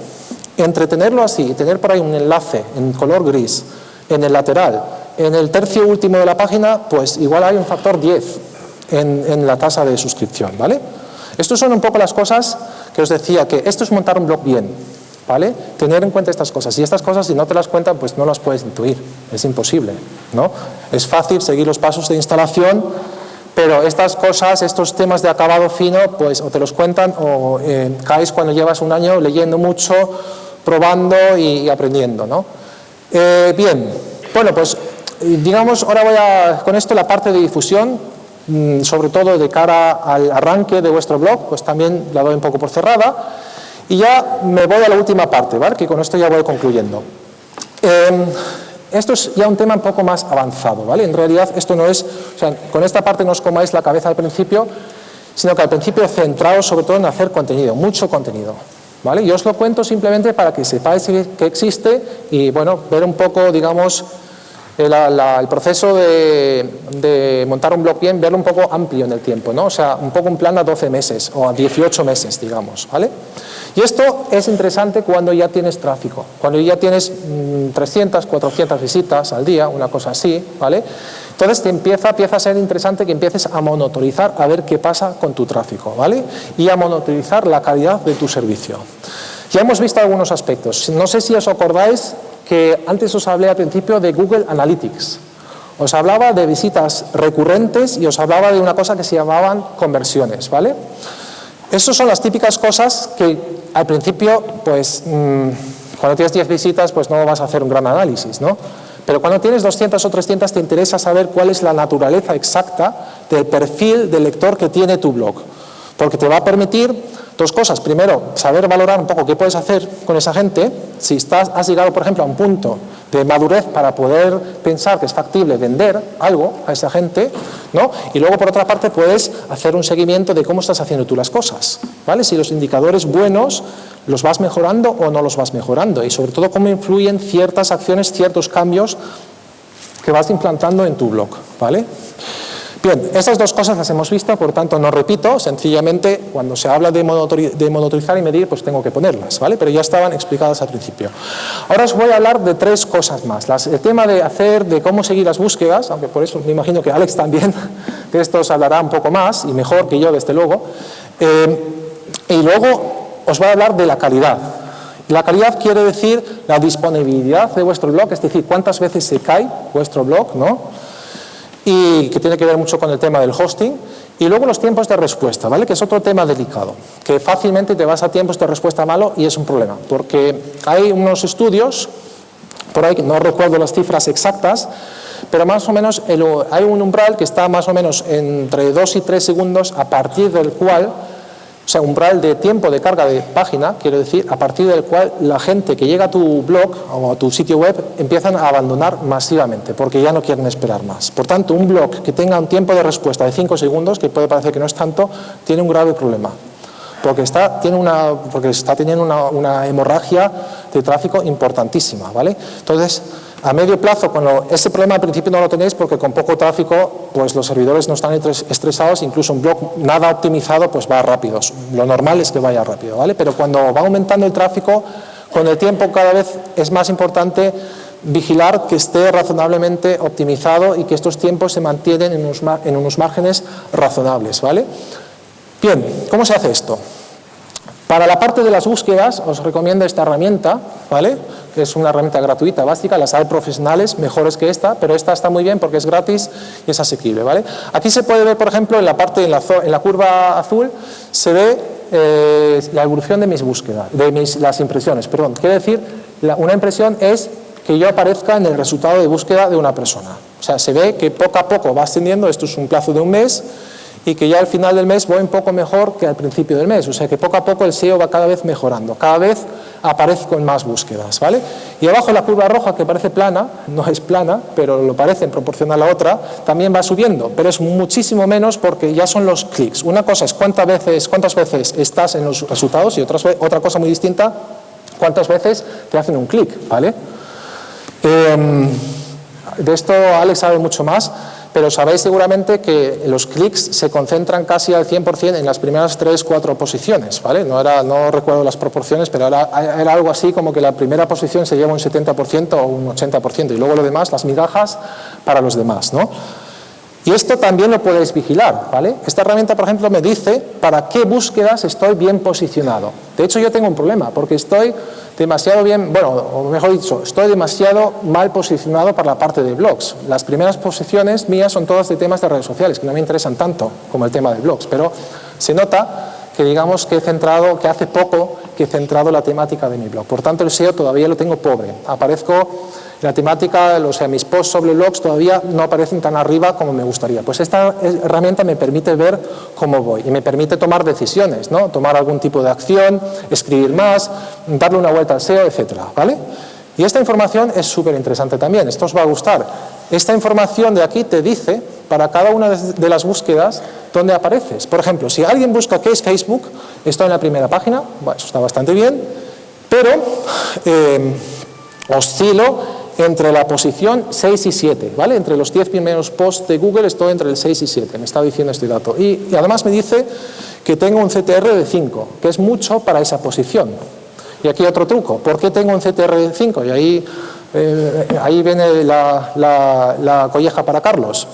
Entre tenerlo así y tener por ahí un enlace en color gris, en el lateral, en el tercio último de la página, pues igual hay un factor 10 en la tasa de suscripción, ¿vale? Estas son un poco las cosas que os decía, que esto es montar un blog bien, ¿vale? Tener en cuenta estas cosas. Y estas cosas, si no te las cuentan, pues no las puedes intuir. Es imposible, ¿no? Es fácil seguir los pasos de instalación, Pero estas cosas, estos temas de acabado fino, pues o te los cuentan o caes cuando llevas un año leyendo mucho, probando y aprendiendo, ¿no? Bien, bueno, pues digamos, ahora voy con esto la parte de difusión, sobre todo de cara al arranque de vuestro blog, pues también la doy un poco por cerrada. Y ya me voy a la última parte, ¿vale? Que con esto ya voy concluyendo. Esto es ya un tema un poco más avanzado, ¿vale? En realidad esto no es, o sea, con esta parte no os comáis la cabeza al principio, sino que al principio centraos sobre todo en hacer contenido, mucho contenido, ¿vale? Yo os lo cuento simplemente para que sepáis que existe y, bueno, ver un poco, digamos, el proceso de montar un blog bien, verlo un poco amplio en el tiempo, ¿no? O sea, un poco un plan a 12 meses o a 18 meses, digamos, ¿vale? Y esto es interesante cuando ya tienes tráfico, cuando ya tienes 300, 400 visitas al día, una cosa así, ¿vale? Entonces empieza a ser interesante que empieces a monitorizar, a ver qué pasa con tu tráfico, ¿vale? Y a monitorizar la calidad de tu servicio. Ya hemos visto algunos aspectos. No sé si os acordáis que antes os hablé al principio de Google Analytics. Os hablaba de visitas recurrentes y os hablaba de una cosa que se llamaban conversiones, ¿vale? Esas son las típicas cosas que al principio, pues, cuando tienes 10 visitas, pues no vas a hacer un gran análisis, ¿no? Pero cuando tienes 200 o 300 te interesa saber cuál es la naturaleza exacta del perfil del lector que tiene tu blog. Porque te va a permitir dos cosas. Primero, saber valorar un poco qué puedes hacer con esa gente. Si has llegado, por ejemplo, a un punto de madurez para poder pensar que es factible vender algo a esa gente, ¿no? Y luego, por otra parte, puedes hacer un seguimiento de cómo estás haciendo tú las cosas, ¿vale? Si los indicadores buenos los vas mejorando o no los vas mejorando. Y sobre todo, cómo influyen ciertas acciones, ciertos cambios que vas implantando en tu blog, ¿vale? Bien, estas dos cosas las hemos visto, por tanto no repito, sencillamente cuando se habla de monitorizar y medir, pues tengo que ponerlas, ¿vale? Pero ya estaban explicadas al principio. Ahora os voy a hablar de tres cosas más. El tema de cómo seguir las búsquedas, aunque por eso me imagino que Alex también, de esto os hablará un poco más y mejor que yo, desde luego. Y luego os voy a hablar de la calidad. La calidad quiere decir la disponibilidad de vuestro blog, es decir, cuántas veces se cae vuestro blog, ¿no? Y que tiene que ver mucho con el tema del hosting, y luego los tiempos de respuesta, ¿vale? Que es otro tema delicado, que fácilmente te vas a tiempos de respuesta malo y es un problema, porque hay unos estudios, por ahí que no recuerdo las cifras exactas, pero más o menos hay un umbral que está más o menos entre 2 y 3 segundos, a partir del cual, o sea, umbral de tiempo de carga de página, quiero decir, a partir del cual la gente que llega a tu blog o a tu sitio web empiezan a abandonar masivamente, porque ya no quieren esperar más. Por tanto, un blog que tenga un tiempo de respuesta de 5 segundos, que puede parecer que no es tanto, tiene un grave problema, porque está teniendo una hemorragia de tráfico importantísima, ¿vale? Entonces, a medio plazo, ese problema al principio no lo tenéis porque con poco tráfico pues los servidores no están estresados, incluso un blog nada optimizado pues va rápido, lo normal es que vaya rápido, ¿vale? Pero cuando va aumentando el tráfico, con el tiempo cada vez es más importante vigilar que esté razonablemente optimizado y que estos tiempos se mantienen en unos márgenes razonables, ¿vale? Bien, ¿cómo se hace esto? Para la parte de las búsquedas os recomiendo esta herramienta, ¿vale? Que es una herramienta gratuita básica, las hay profesionales mejores que esta, pero esta está muy bien porque es gratis y es asequible, ¿vale? Aquí se puede ver, por ejemplo, en la curva azul se ve la evolución de mis búsquedas, las impresiones, perdón. Quiere decir, una impresión es que yo aparezca en el resultado de búsqueda de una persona. O sea, se ve que poco a poco va ascendiendo, esto es un plazo de un mes, y que ya al final del mes voy un poco mejor que al principio del mes. O sea que poco a poco el SEO va cada vez mejorando, cada vez aparezco en más búsquedas, ¿vale? Y abajo la curva roja, que parece plana, no es plana, pero lo parece en proporción a la otra, también va subiendo, pero es muchísimo menos porque ya son los clics. Una cosa es cuántas veces estás en los resultados y otra cosa muy distinta, cuántas veces te hacen un clic, ¿vale? De esto Alex sabe mucho más, pero sabéis seguramente que los clics se concentran casi al 100% en las primeras 3-4 posiciones, ¿vale? No recuerdo las proporciones, pero era algo así como que la primera posición se lleva un 70% o un 80%, y luego lo demás, las migajas, para los demás, ¿no? Y esto también lo podéis vigilar, ¿vale? Esta herramienta, por ejemplo, me dice para qué búsquedas estoy bien posicionado. De hecho, yo tengo un problema, porque estoy demasiado bien, bueno, o mejor dicho, estoy demasiado mal posicionado para la parte de blogs. Las primeras posiciones mías son todas de temas de redes sociales, que no me interesan tanto como el tema de blogs, pero se nota que digamos que hace poco que he centrado la temática de mi blog. Por tanto, el SEO todavía lo tengo pobre. Aparezco en la temática, o sea, mis posts sobre blogs todavía no aparecen tan arriba como me gustaría. Pues esta herramienta me permite ver cómo voy y me permite tomar decisiones, ¿no? Tomar algún tipo de acción, escribir más, darle una vuelta al SEO, etcétera, ¿vale? Y esta información es súper interesante también, esto os va a gustar. Esta información de aquí te dice para cada una de las búsquedas dónde apareces. Por ejemplo, si alguien busca qué es Facebook, estoy en la primera página, bueno, eso está bastante bien, pero oscilo entre la posición 6 y 7, ¿vale? Entre los 10 primeros posts de Google estoy entre el 6 y 7, me está diciendo este dato. Y además me dice que tengo un CTR de 5, que es mucho para esa posición. Y aquí otro truco, ¿por qué tengo un CTR de 5? Y ahí viene la colleja para Carlos.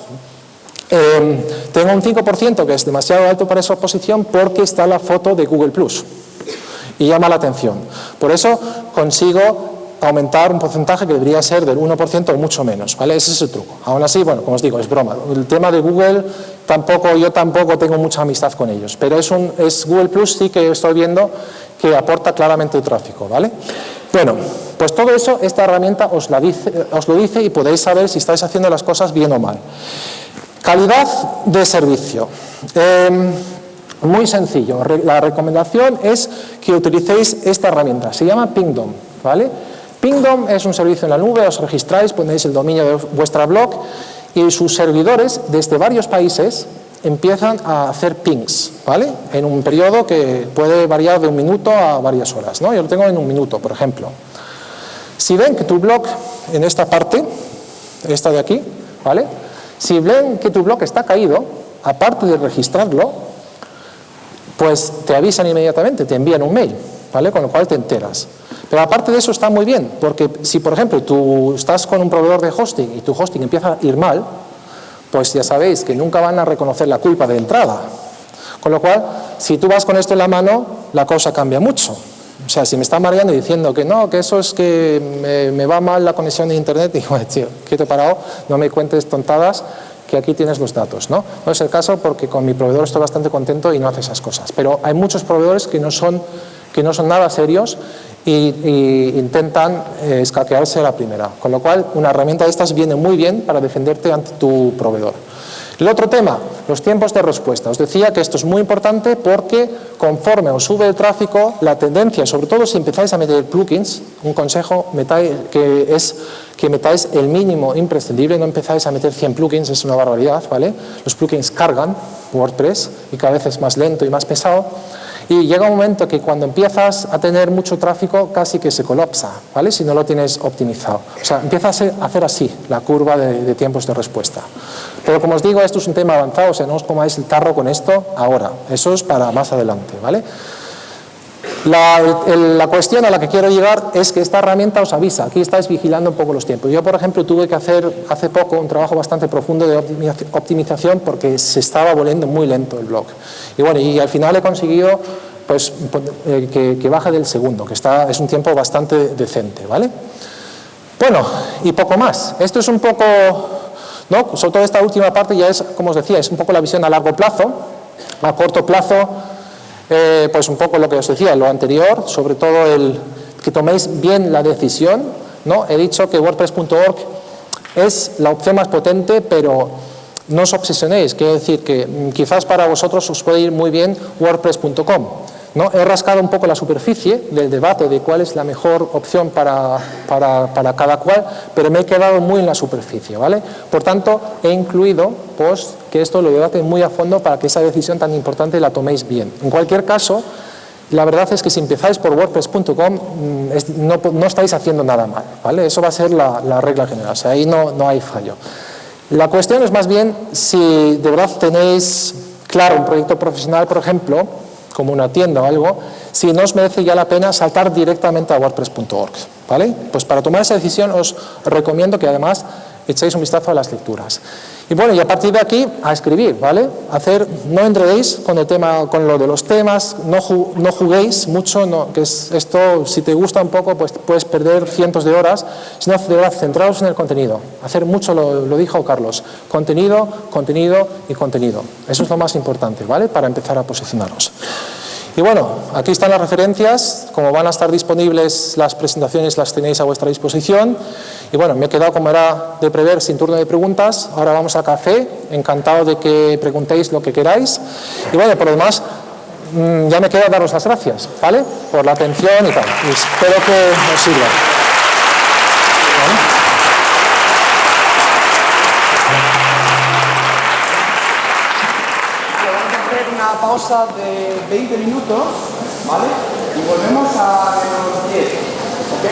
Tengo un 5% que es demasiado alto para esa posición porque está la foto de Google Plus y llama la atención. Por eso consigo aumentar un porcentaje que debería ser del 1% o mucho menos, ¿vale? Ese es el truco. Aún así, bueno, como os digo, es broma. El tema de Google, yo tampoco tengo mucha amistad con ellos, pero es Google Plus sí que estoy viendo que aporta claramente el tráfico, ¿vale? Bueno, pues todo eso, esta herramienta os lo dice y podéis saber si estáis haciendo las cosas bien o mal. Calidad de servicio. Muy sencillo. La recomendación es que utilicéis esta herramienta. Se llama Pingdom, ¿vale? Pingdom es un servicio en la nube, os registráis, ponéis el dominio de vuestra blog y sus servidores desde varios países empiezan a hacer pings, ¿vale? En un periodo que puede variar de 1 minuto a varias horas, ¿no? Yo lo tengo en 1 minuto, por ejemplo. Si ven que tu blog, en esta parte, esta de aquí, ¿vale? Si ven que tu blog está caído, aparte de registrarlo, pues te avisan inmediatamente, te envían un mail, ¿vale? Con lo cual te enteras. Pero aparte de eso está muy bien, porque si, por ejemplo, tú estás con un proveedor de hosting y tu hosting empieza a ir mal, pues ya sabéis que nunca van a reconocer la culpa de entrada. Con lo cual, si tú vas con esto en la mano, la cosa cambia mucho. O sea, si me están mareando y diciendo que no, que eso es que me va mal la conexión de internet, digo, tío, quieto parado, no me cuentes tontadas, que aquí tienes los datos, ¿no? No es el caso porque con mi proveedor estoy bastante contento y no hace esas cosas. Pero hay muchos proveedores que no son nada serios y intentan escaquearse a la primera. Con lo cual, una herramienta de estas viene muy bien para defenderte ante tu proveedor. El otro tema, los tiempos de respuesta. Os decía que esto es muy importante porque conforme os sube el tráfico, la tendencia, sobre todo si empezáis a meter plugins, un consejo es que metáis el mínimo imprescindible, no empezáis a meter 100 plugins, es una barbaridad, ¿vale? Los plugins cargan WordPress y cada vez es más lento y más pesado. Y llega un momento que cuando empiezas a tener mucho tráfico casi que se colapsa, ¿vale? Si no lo tienes optimizado. O sea, empieza a hacer así la curva de tiempos de respuesta. Pero como os digo, esto es un tema avanzado, o sea, no os comáis el tarro con esto ahora. Eso es para más adelante, ¿vale? La cuestión a la que quiero llegar es que esta herramienta os avisa. Aquí estáis vigilando un poco los tiempos. Yo, por ejemplo, tuve que hacer hace poco un trabajo bastante profundo de optimización porque se estaba volviendo muy lento el blog. Y bueno, y al final he conseguido pues, que baje del segundo, que es un tiempo bastante decente, ¿vale? Bueno, y poco más. Esto es un poco, ¿no? Sobre todo esta última parte ya es, como os decía, es un poco la visión a largo plazo. A corto plazo, pues un poco lo que os decía, lo anterior, sobre todo que toméis bien la decisión, ¿no? He dicho que WordPress.org es la opción más potente, pero no os obsesionéis, quiero decir que quizás para vosotros os puede ir muy bien WordPress.com, ¿no? He rascado un poco la superficie del debate de cuál es la mejor opción para cada cual, pero me he quedado muy en la superficie, ¿vale? Por tanto, he incluido posts que esto lo debaten muy a fondo para que esa decisión tan importante la toméis bien. En cualquier caso, la verdad es que si empezáis por WordPress.com no estáis haciendo nada mal, ¿vale? Eso va a ser la regla general, o sea, ahí no hay fallo. La cuestión es más bien si de verdad tenéis claro un proyecto profesional, por ejemplo, como una tienda o algo, si no os merece ya la pena saltar directamente a WordPress.org, ¿vale? Pues para tomar esa decisión os recomiendo que además echéis un vistazo a las lecturas. Y bueno, y a partir de aquí, a escribir, ¿vale? No enredéis con el tema, con lo de los temas, no juguéis mucho, no, que es esto, si te gusta un poco, pues puedes perder cientos de horas, sino de verdad, centraos en el contenido, hacer mucho, lo dijo Carlos, contenido, contenido y contenido. Eso es lo más importante, ¿vale? Para empezar a posicionaros. Y bueno, aquí están las referencias, como van a estar disponibles las presentaciones, las tenéis a vuestra disposición. Y bueno, me he quedado, como era de prever, sin turno de preguntas. Ahora vamos a café, encantado de que preguntéis lo que queráis. Y bueno, por lo demás, ya me queda daros las gracias, ¿vale? Por la atención y tal. Y espero que os sirva. ¿Vale? Una pausa de 20 minutos, ¿vale? Y volvemos a los 10, ¿ok?